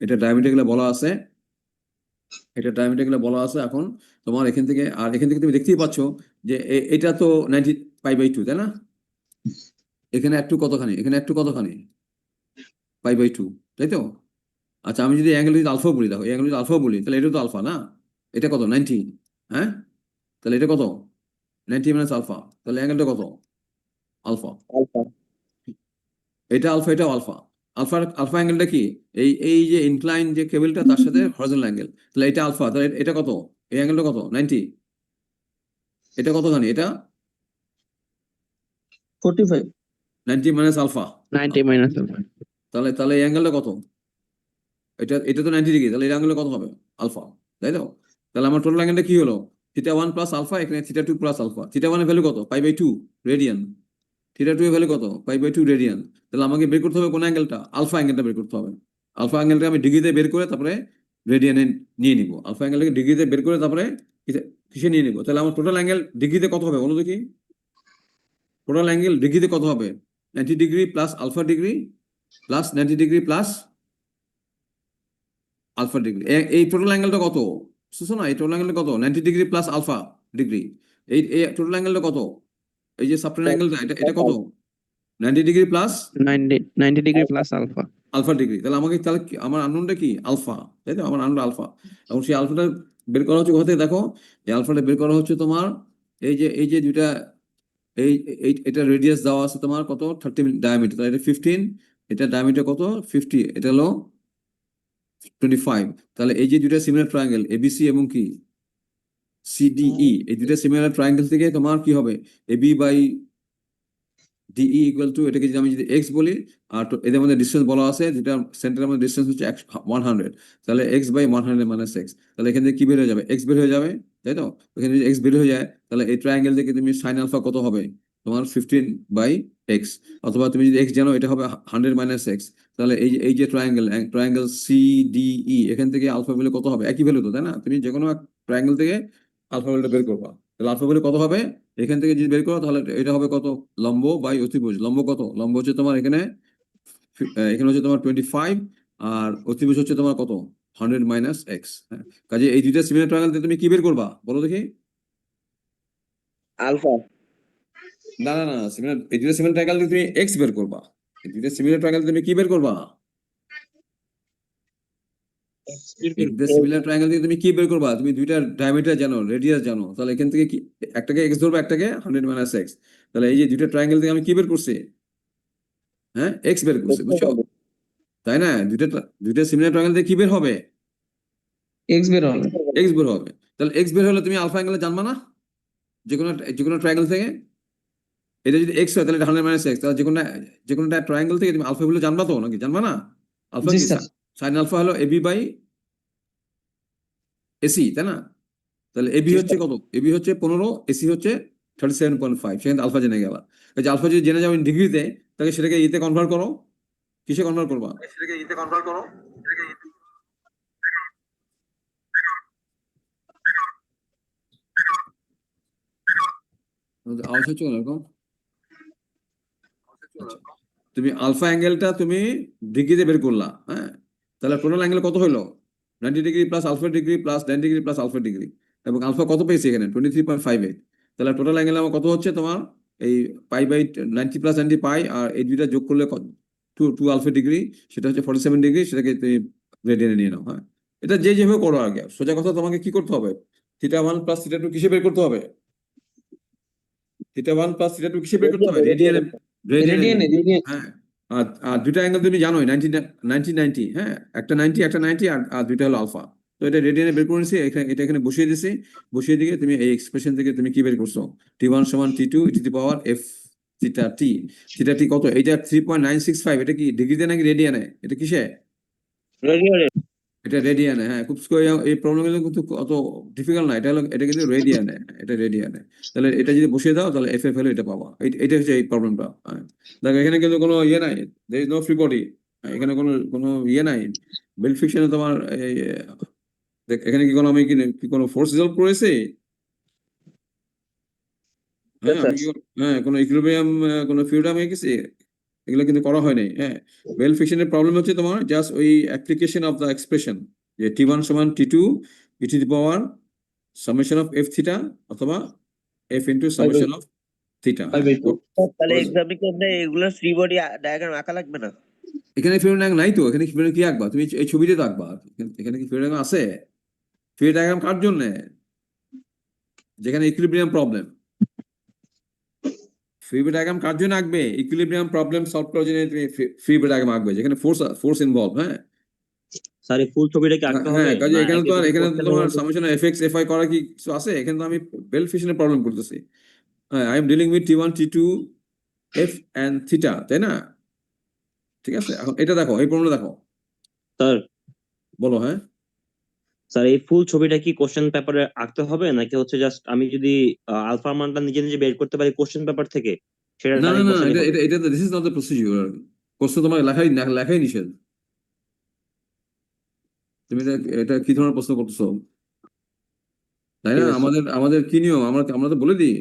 এটা ডায়ামিটার গুলো বলা আছে, এটা ডায়ামিটার গুলো বলা আছে। এখন তোমার এখান থেকে আর এখান থেকে তুমি দেখতেই পাচ্ছ যে এটা তো 90 π/2, তাই না? এখানে একটু কতখানি, এখানে একটু কতখানি, π/2, তাই তো? আচ্ছা, আমি যদি অ্যাঙ্গেল যদি আলফা বলি, দেখো এই অ্যাঙ্গেল যদি আলফা বলি, তাহলে এটা তো আলফা না? এটা কত? 90, হ্যাঁ? তাহলে এটা কত? 90 মাইনাস আলফা, তাহলে অ্যাঙ্গেলটা কত? আলফা। আলফা। এটা আলফা, এটাও আলফা। আলফা অ্যাঙ্গেলটা কি? এই যে ইনক্লাইন যে কেবলটা তার সাথে হরিজন্টাল অ্যাঙ্গেল, তাহলে এটা আলফা, তাহলে এটা কত? এই অ্যাঙ্গেলটা কত? 90। এটা কতখানি? এটা 45। 90 মাইনাস আলফা, 90 মাইনাস আলফা। তাহলে এই অ্যাঙ্গেলটা কত? এটা তো 90 ডিগ্রি, তাহলে এই অ্যাঙ্গেলটা কত হবে? আলফা, তাই তো? তাহলে আমার টোটাল অ্যাঙ্গেলটা কি হলো? থিটা 1 প্লাস আলফা, এখানে থিটা 2 প্লাস আলফা। থিটা 1 এর ভ্যালু কত? π/2 রেডিয়ান। থিটা 2 এর ভ্যালু কত? π/2 রেডিয়ান। তাহলে আমাকে বের করতে হবে কোন অ্যাঙ্গেলটা? আলফা অ্যাঙ্গেলটা বের করতে হবে। আলফা অ্যাঙ্গেলটা আমি ডিগ্রিতে বের করে তারপরে রেডিয়ানে নিয়ে নিব। আলফা অ্যাঙ্গেলটাকে ডিগ্রিতে বের করে তারপরে কিসে নিয়ে নিব? তাহলে আমার টোটাল অ্যাঙ্গেল ডিগ্রিতে কত হবে বলো দেখি? টোটাল অ্যাঙ্গেল ডিগ্রিতে কত হবে? 90 degree plus alpha degree plus 90 degree plus alpha degree. এই টোটাল অ্যাঙ্গেলটা কত? বুঝছো না? এই টোটাল অ্যাঙ্গেলটা কত? 90 ডিগ্রি প্লাস আলফা ডিগ্রি। এই টোটাল অ্যাঙ্গেলটা কত? এই যে সাবটেন অ্যাঙ্গেলটা, এটা কত? 90 degree plus 90 degree plus alpha. Alpha degree. তাহলে আমাকে তাহলে আমার আননোনটা কি? আলফা, তাই তো? আমার আননোন আলফা। এবং সেই আলফাটা বের করা হচ্ছে কোথা থেকে? দেখো এই আলফাটা বের করা হচ্ছে তোমার এই যে দুইটা এটা রেডিয়াস দেওয়া আছে তোমার কত? 30 ডায়ামিটার, তাহলে এটা 15, এটা ডায়ামিটার কত? 50, এটা হলো 25। তাহলে এই যে দুইটা সিমিলার ট্রায়াঙ্গেল এবিসি এবং কি সিডিই, এই দুইটা সিমিলার ট্রায়াঙ্গেল থেকে তোমার কি হবে? AB by DE equal to, এটাকে যদি আমি যদি এক্স বলি, আর এদের মধ্যে ডিস্টেন্স বলা আছে, যেটা সেন্টারের মধ্যে ডিস্টেন্স হচ্ছে 100, তাহলে এক্স বাই 100 মাইনাস এক্স। তাহলে এখান থেকে কি বের হয়ে যাবে? এক্স বের হয়ে যাবে, তাই তো? এখানে যদি এক্স বের হয়ে যায়, তাহলে এই ট্রায়াঙ্গেল থেকে তুমি সাইন আলফা কত হবে? তোমার 15/x, অথবা তুমি যদি এক্স জানো, এটা হবে 100 মাইনাস এক্স। তাহলে এই যে ট্রায়াঙ্গেল সিডিই, এখান থেকে আলফা ভ্যালু কত হবে? একই ভ্যালু তো, তাই না? তুমি যে কোনো ট্রায়াঙ্গেল থেকে আলফা ভ্যালুটা বের করবা, তাহলে আলফা ভ্যালু কত হবে? এখান থেকে যদি বের করো তাহলে এটা হবে কত? লম্ব বাই অতিভুজ। লম্ব কত? লম্ব হচ্ছে তোমার এখানে হচ্ছে তোমার 25, আর অতিভুজ হচ্ছে তোমার কত? 100 মাইনাস এক্স। কাজে এই দুইটা সিমিলার ট্রায়াঙ্গেল তুমি কি বের করবা বলো দেখি? আলফা। না না না, এই দুইটা সিমিলার ট্রায়াঙ্গেল তুমি এক্স বের করবা। এই দুইটা সিমিলার ট্রায়াঙ্গেল তুমি কি বের করবা? সিমিলার ট্রায়াঙ্গেল থেকে তুমি কি বের করবা? তুমি দুইটা ডায়ামিটার জানো, রেডিয়াস জানো, তাহলে এখান থেকে কি একটাকে এক্স ধরবা, একটাকে 100 মাইনাস এক্স। তাহলে এই যে দুইটা ট্রায়াঙ্গেল থেকে আমি কি বের করছি? হ্যাঁ, এক্স বের করছি, বুঝছো? তাই না? দুইটা সিমিলার ট্রায়াঙ্গেল থেকে কি বের হবে? এক্স বের হবে। এক্স বের হবে। তাহলে এক্স বের হলে তুমি আলফা অ্যাঙ্গেলে জানবা না? যে কোনো ট্রায়াঙ্গেল থেকে এটা যদি এক্স হয় তাহলে 100 মাইনাস এক্স, তাহলে যে কোনো ট্রায়াঙ্গেল থেকে তুমি আলফা গুলো জানবা তো নাকি? জানবা না? আলফা জি কি? স্যার। সাইন আলফা হলো এবি বাই এসি, তাই না? তাহলে এবি জি হচ্ছে স্যার। কত? এবি হচ্ছে 15, এসি হচ্ছে 37.5। সেখানে আলফা জেনে গেলা। এই যে আলফা যদি জেনে যাও ডিগ্রিতে, তাহলে সেটাকে ইতে কনভার্ট করো। কিসে কনভার্ট করবা? আওয়াজ হচ্ছে না এরকম? আচ্ছা। তুমি আলফা অ্যাঙ্গেলটা তুমি ডিগ্রিতে বের করলা, হ্যাঁ? তাহলে টোটাল অ্যাঙ্গেল কত হলো? 90 degree plus alpha degree plus 10 degree plus alpha degree. এবং আলফা কত পেয়েছি এখানে? 23.58। তাহলে টোটাল অ্যাঙ্গেল আমার কত হচ্ছে তোমার? এই π/90 প্লাস 90 পাই, আর এই দুইটা যোগ করলে 2 আলফা ডিগ্রি, সেটা হচ্ছে 47 ডিগ্রি। সেটাকে তুমি রেডিয়ানে নিয়ে নাও। হ্যাঁ, এটা যে যেভাবে করো আগে, সোজা কথা তোমাকে কি করতে হবে, θ1 প্লাস θ2 কিসে বের করতে হবে, θ1 প্লাস θ2 কিসে বের করতে হবে, রেডিয়ানে, হ্যাঁ। আর দুইটা অ্যাঙ্গেল তুমি জানোই 90 হ্যাঁ, একটা 90 একটা 90 আর দুইটা হলো আলফা। তো এটা রেডিয়ানে বের করে নিছি, এটা এখানে বসিয়ে দিছি, বসিয়ে দিয়ে তুমি এই এক্সপ্রেশন থেকে তুমি কি বের করছো, T1 সমান T2 e to the power f theta T. Theta T কত, এটা 3.965, এটা কি ডিগ্রিতে নাকি রেডিয়ানে, এটা কিসে, এটা রেডিয়ানে। হ্যাঁ, খুব এই প্রবলেম গুলো কিন্তু অত ডিফিকাল্ট না, এটা হলো, এটা কিন্তু রেডিয়ানে, এটা রেডিয়ানে। তাহলে এটা যদি বসিয়ে দাও তাহলে এফ এফ হলে এটা পাবা। এটা হচ্ছে এই প্রবলেমটা। হ্যাঁ, দেখো এখানে কিন্তু কোনো ইয়ে নাই, there is no free body, এখানে কোনো কোনো ইয়ে নাই। বেল ফিকশনে তোমার এই দেখ, এখানে কি কোনো আমি কি কোনো ফোর্স রিজলভ করেছি, হ্যাঁ আমি কি হ্যাঁ কোনো ইকুইলিব্রিয়াম কোনো ফ্লুইড আমি গেছি, এগুলো কিন্তু করা হয় নাই। হ্যাঁ, ওয়েল ফিকশনের প্রবলেম হচ্ছে তোমার জাস্ট ওই অ্যাপ্লিকেশন অফ দ্য এক্সপ্রেশন, যে T1 সমান T2 e to the power summation of f theta অথবা f into summation of theta. তাহলে এক্সামে কি আমরা এগুলোর ফ্রি বডি ডায়াগ্রাম আঁকা লাগবে না? এখানে ফ্লুইড ডায়াগ্রাম নাই তো, এখানে ফ্লুইড কি আঁকবা তুমি, এই ছবিতে তো আঁকবা। এখানে কি ফ্লুইড ডায়াগ্রাম আছে, ফ্লুইড ডায়াগ্রাম কার জন্য, যেখানে ইকুইলিব্রিয়াম প্রবলেম, ফ্লুইড ডায়াগ্রাম কার জন্য আঁকবে, ইকুইলিব্রিয়াম প্রবলেম সলভ করার জন্য তুমি ফ্লুইড ডায়াগ্রাম আঁকবে, যেখানে ফোর্স ইনভলভ। হ্যাঁ স্যার এই ফুল ছবিটা কি আঁকতে হবে? হ্যাঁ, কাজে না এখানে তো আর একেবারে এখানে তো question এর তোমার মধ্যে- সামেশন fx fi করা কি কিছু আছে, এখানে তো আমি বেল ফিশনের প্রবলেম করতেছি। হ্যাঁ, I am dealing with T1 T2 f and theta, তাই না? ঠিক আছে, এখন এটা দেখো, এই প্রবলেমটা দেখো, স্যার বলো। হ্যাঁ, স্যার এই ফুল ছবিটা কি কোশ্চেন পেপারে আঁকতে হবে নাকি হচ্ছে জাস্ট আমি যদি আলফা মানটা নিজে নিজে বের করতে পারি কোশ্চেন পেপার থেকে সেটা না না আমি না, বসালে এটা হবে? এটা এটা this is not the procedure, question তোমার লেখাই নিষেধ। তুমি এটা এটা কি ধরনের প্রশ্ন করতেছো, তাই না? ঠিক আছে। আমাদের আমাদের কি নিয়ম, আমরা আমরা তো বলে দিই,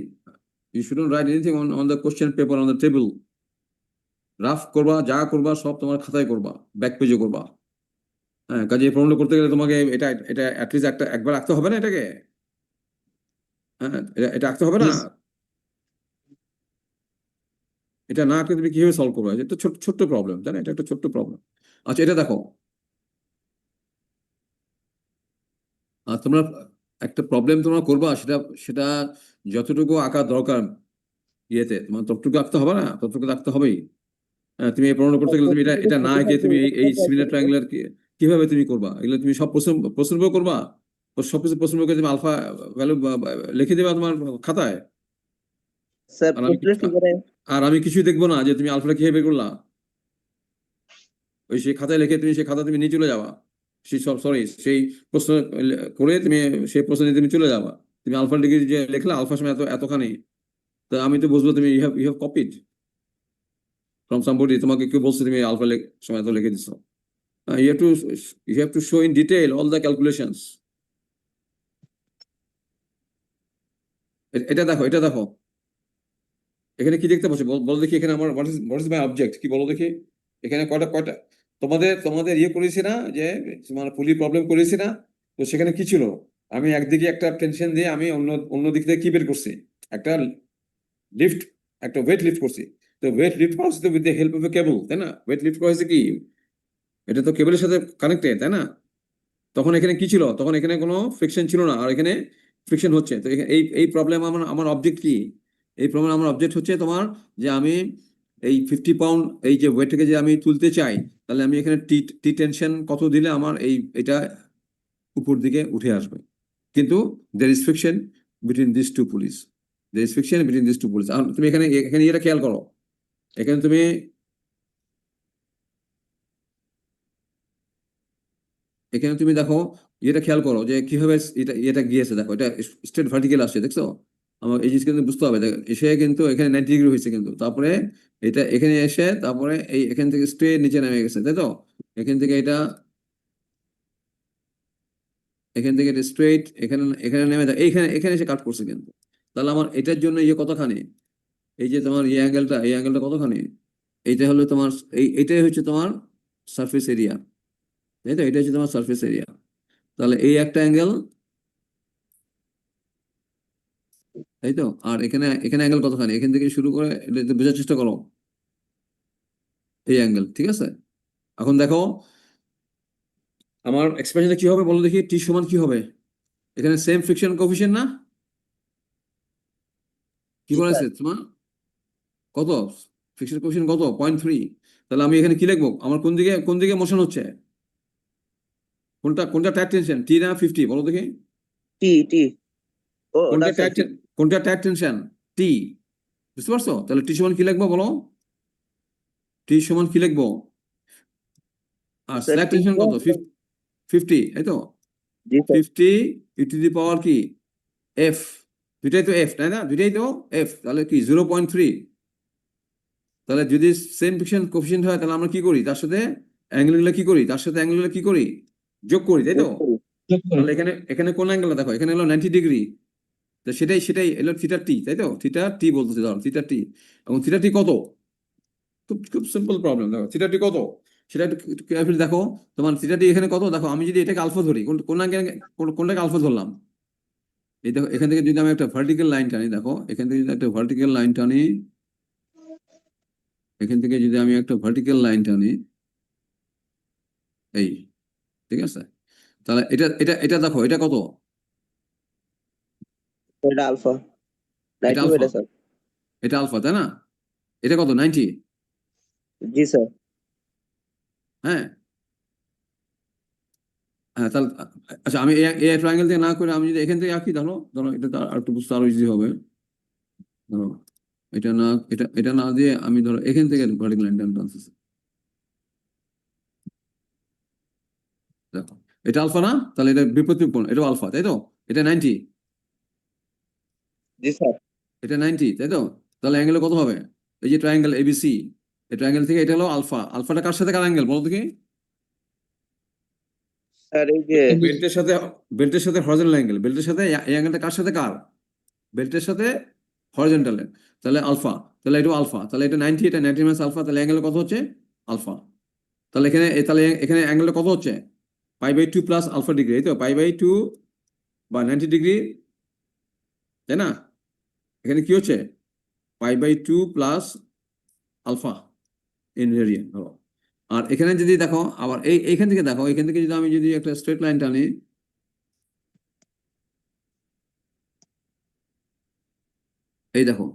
you shouldn't write anything on the question paper on the table. Rough করবা, যা করবা সব তোমার খাতায় করবা, ব্যাক পেজে করবা। হ্যাঁ, কাজে এই প্রবলেম করতে গেলে তোমাকে এটা এটা অ্যাটলিস্ট একবার আঁকতে হবে না এটাকে। হ্যাঁ, এটা আঁকতে হবে না, এটা না আঁকলে তুমি কিভাবে সলভ করবে, এটা ছোট্ট ছোট্ট প্রবলেম, তাই না? এটা একটা ছোট্ট প্রবলেম। আচ্ছা, এটা দেখো, আর তোমরা একটা প্রবলেম তোমরা করবা, সেটা সেটা যতটুকু আঁকা দরকার ইয়েতে, তোমার ততটুকু আঁকতে হবে না, ততটুকু তো আঁকতে হবেই। হ্যাঁ, তুমি এই প্রবলেম করতে গেলে তুমি এটা এটা না এঁকে তুমি এই সিমিলার ট্রায়াঙ্গুলার কিভাবে তুমি করবা, এগুলো তুমি সব প্রশ্ন বই করবা, সবকিছু প্রশ্ন বই করে তুমি আলফা ভ্যালু লিখে দেবা তোমার খাতায়, স্যার আর আমি আর আমি কিছুই দেখবো না যে তুমি আলফাটা কিভাবে বের করলা। ওই সেই খাতায় লিখে তুমি সেই খাতা তুমি নিয়ে চলে যাবা, সেই সব সরি সেই প্রশ্ন করে তুমি সেই প্রশ্ন নিয়ে তুমি চলে যাবা, তুমি আলফা ডিগ্রি যে লিখলা আলফার সময় এতখানি, তো আমি তো বুঝবো তুমি you have copied from somebody, তোমাকে কেউ বলছে তুমি আলফা সময় এত লিখে দিছো। You have to show in detail all the calculations. এটা দেখো, এটা দেখো, এখানে কি দেখতে পাচ্ছ, বলো দেখি, এখানে আমার what is my object, কি বলো দেখি, এখানে কয়টা কয়টা তোমাদের তোমাদের ইয়ে করেছি না, যে তোমার পুলি প্রবলেম করেছি না, তো সেখানে কি ছিল, আমি একদিকে একটা টেনশন দিয়ে আমি অন্য দিক থেকে কি বের করছি, একটা লিফট, একটা ওয়েট লিফট করছি। তো ওয়েট লিফট করা হচ্ছে উইথ দ্য হেল্প অফ এ কেবল, তাই না? ওয়েট লিফট করা হয়েছে কি, এটা তো কেবলের সাথে কানেক্টেড, তাই না? তখন এখানে কি ছিল, তখন এখানে কোনো ফ্রিকশন ছিল না, আর এখানে ফ্রিকশন হচ্ছে। তো এই এই প্রবলেম আমার আমার অবজেক্ট কি, এই প্রবলেম আমার অবজেক্ট হচ্ছে তোমার, যে আমি এই 50 পাউন্ড এই যে ওয়েটটাকে যে আমি তুলতে চাই, তাহলে আমি এখানে টি টি টেনশন কত দিলে আমার এটা উপর দিকে উঠে আসবে। কিন্তু there is friction between this two pulleys, there is friction between this two pulleys. তুমি এখানে এখানে এটা খেয়াল করো, এখানে তুমি এখানে তুমি দেখো, এটা খেয়াল করো যে কিভাবে এটা গিয়েছে, দেখো এটা স্ট্রেট ভার্টিক্যাল আসছে, দেখছো? আমার এই জিনিস কিন্তু বুঝতে হবে, দেখো এসে কিন্তু এখানে 90 ডিগ্রি হয়েছে, কিন্তু তারপরে এটা এখানে এসে তারপরে এখান থেকে স্ট্রেট নিচে নেমে গেছে, তাই তো? এখান থেকে এটা স্ট্রেট এখানে এখানে নেমে যায়, এইখানে এখানে এসে কাট করছে কিন্তু। তাহলে আমার এটার জন্য কতখানি, এই যে তোমার এই অ্যাঙ্গেলটা কতখানি, এইটা হলো তোমার এইটাই হচ্ছে তোমার সারফেস এরিয়া, তাই তো? এটা হচ্ছে তোমার সারফেস এরিয়া। তাহলে এই একটা অ্যাঙ্গেল, তাই তো? আর এখানে এখানে অ্যাঙ্গেল কতখানি, এখান থেকে শুরু করে এটা বোঝার চেষ্টা করো, এই অ্যাঙ্গেল, ঠিক আছে? এখন দেখো, আমার এক্সপ্রেশনটা কি হবে বলো দেখি, টি সমান কি হবে? এখানে সেম ফ্রিকশন কোএফিশিয়েন্ট না? কি জি, বলেছে তোমার? কত ফ্রিকশন কোএফিশিয়েন্ট কত? 0.3। তাহলে আমি এখানে কি লিখবো? আমার কোন দিকে মোশন হচ্ছে? কোনটা টাইট টেনশন, টি না 50? বলো দেখি। টি ও কোনটা না স্যার, টাইট টেনশন? টি। বুঝতে পারছো? তাহলে টি সমান কি লিখবো বলো? টি সমান কি লিখবো? আর স্যার স্ল্যাক টি টেনশন কত? 50, এই তো? জি sir 50 E two the power কি এফ, দুইটাই তো এফ তাই না? দুইটাই তো এফ, তাহলে কি 0.3। তাহলে যদি সেম ফ্রিকশন কোএফিশিয়েন্ট হয় তাহলে আমরা কি করি? তার সাথে অ্যাঙ্গেলগুলো কি করি? যোগ করি, তাই তো? তাহলে এখানে কোন অ্যাঙ্গেলটা দেখো, এখানে হলো 90 ডিগ্রি, তো সেটাই এলো থিটা টি, তাই তো? থিটা টি বলতেছে, ধরো থিটা টি। এবং থিটা টি কত? খুব সিম্পল প্রবলেম। দেখো থিটা টি কত, সেটা একটু কেয়ারফুলি দেখো। তোমার থিটা টি এখানে কত দেখো, আমি যদি এটাকে আলফা ধরি, কোনটাকে আলফা ধরলাম? এই দেখো, এখান থেকে যদি আমি একটা ভার্টিক্যাল লাইন টানি, দেখো এখান থেকে যদি একটা ভার্টিক্যাল লাইন টানি, এখান থেকে যদি আমি একটা ভার্টিক্যাল লাইন টানি, এই, ঠিক আছে? তাহলে এটা দেখো, এটা কত? এটা আলফা এটা 90 আলফা, মিটার স্যার। এটা আলফা, তাই না? এটা কত? 90। জি স্যার হ্যাঁ, হ্যাঁ, তাহলে আচ্ছা, আমি এই ট্রায়াঙ্গেল থেকে না করে আমি যদি এখান থেকে আঁকি, ধরো এটা তো আর একটু বুঝতে আরো ইজি হবে। ধরো এটা না দিয়ে আমি ধরো এখান থেকে ভার্টিক্যাল লাইন টানতেছি, দেখো এটা আলফা না? তাহলে এটা বিপরীত কোণ, এটাও আলফা, তাই তো? এটা 90, জি স্যার এটা 90, তাই তো? তাহলে অ্যাঙ্গেল কত হবে? এই যে ট্রায়াঙ্গেল এবিসি, এই ট্রায়াঙ্গেল থেকে এটা হলো আলফা। আলফাটা কার সাথে কার অ্যাঙ্গেল বলো দেখি? স্যার এই যে বেল্টের সাথে হরিজন্টাল অ্যাঙ্গেল, বেল্টের সাথে এই অ্যাঙ্গেলটা কার সাথে কার? বেল্টের সাথে হরিজন্টাল। তাহলে আলফা, তাহলে এটা আলফা, তাহলে এটা 90, এটা 90 মাইনাস আলফা, তাহলে অ্যাঙ্গেল কত হচ্ছে? আলফা। তাহলে এখানে অ্যাঙ্গেলটা কত হচ্ছে? π/2 প্লাস আলফা ডিগ্রি, এই তো? π/2 বা 90 ডিগ্রি, তাই না? এখানে কি হচ্ছে? π/2 প্লাস আলফা ইন রেডিয়ান, ধরো। আর এখানে যদি দেখো আবার এইখান থেকে দেখো, এখান থেকে যদি আমি একটা স্ট্রেট লাইন টানি, এই দেখো,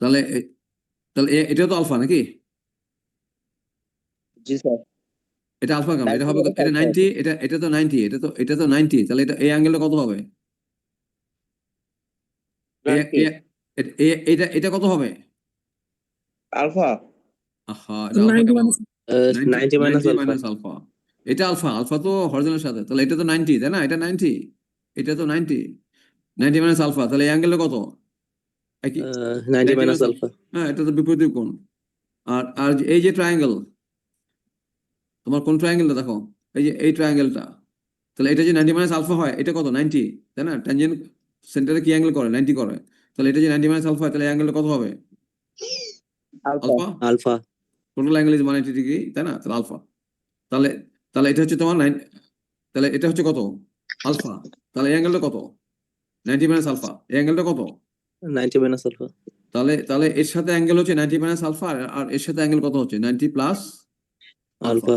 তাহলে এটা তো আলফা নাকি? জি স্যার এটা আলফা কেন? এটা 90 হবে, মিটার এটা 90, এটা তো 90, এটা তো 90, তাহলে এই অ্যাঙ্গেলটা কত হবে? এটা কত হবে? আলফা আহা, এটা আলফা কেন? 90 মাইনাস 90 আলফা। Minus alpha. এটা আলফা, আলফা তো হরিজনের সাথে, তাহলে এটা তো 90, তাই না? এটা 90, এটা তো 90 মাইনাস আলফা, তাহলে এই অ্যাঙ্গেলটা কত? একই, 90 90 মাইনাস মাইনাস আলফা। হ্যাঁ, এটা তো বিপরীত কোণ। আর এই যে ট্রায়াঙ্গেল, তোমার কোন ট্রায়াঙ্গেলটা দেখো, এই ট্রায়াঙ্গেলটা, তাহলে এটা যে 90 মাইনাস আলফা হয়, এটা কত? 90, তাই না? ট্যানজেন্ট সেন্টারে কি অ্যাঙ্গেল করে? 90 করে। তাহলে এটা যে 90 মাইনাস আলফা হয়, তাহলে অ্যাঙ্গেলটা কত হবে? Alpha alpha. Alpha total angle is 180 degree, তাই না? তাহলে আলফা। তাহলে তাহলে এটা হচ্ছে তোমার 9, তাহলে এটা হচ্ছে কত? আলফা। তাহলে এই অ্যাঙ্গেলটা কত? 90 মাইনাস আলফা। এই অ্যাঙ্গেলটা কত? 90 মাইনাস আলফা। তাহলে এর সাথে অ্যাঙ্গেল হচ্ছে 90 মাইনাস আলফা, আর এর সাথে অ্যাঙ্গেল কত হচ্ছে? 90 প্লাস আলফা। আলফা।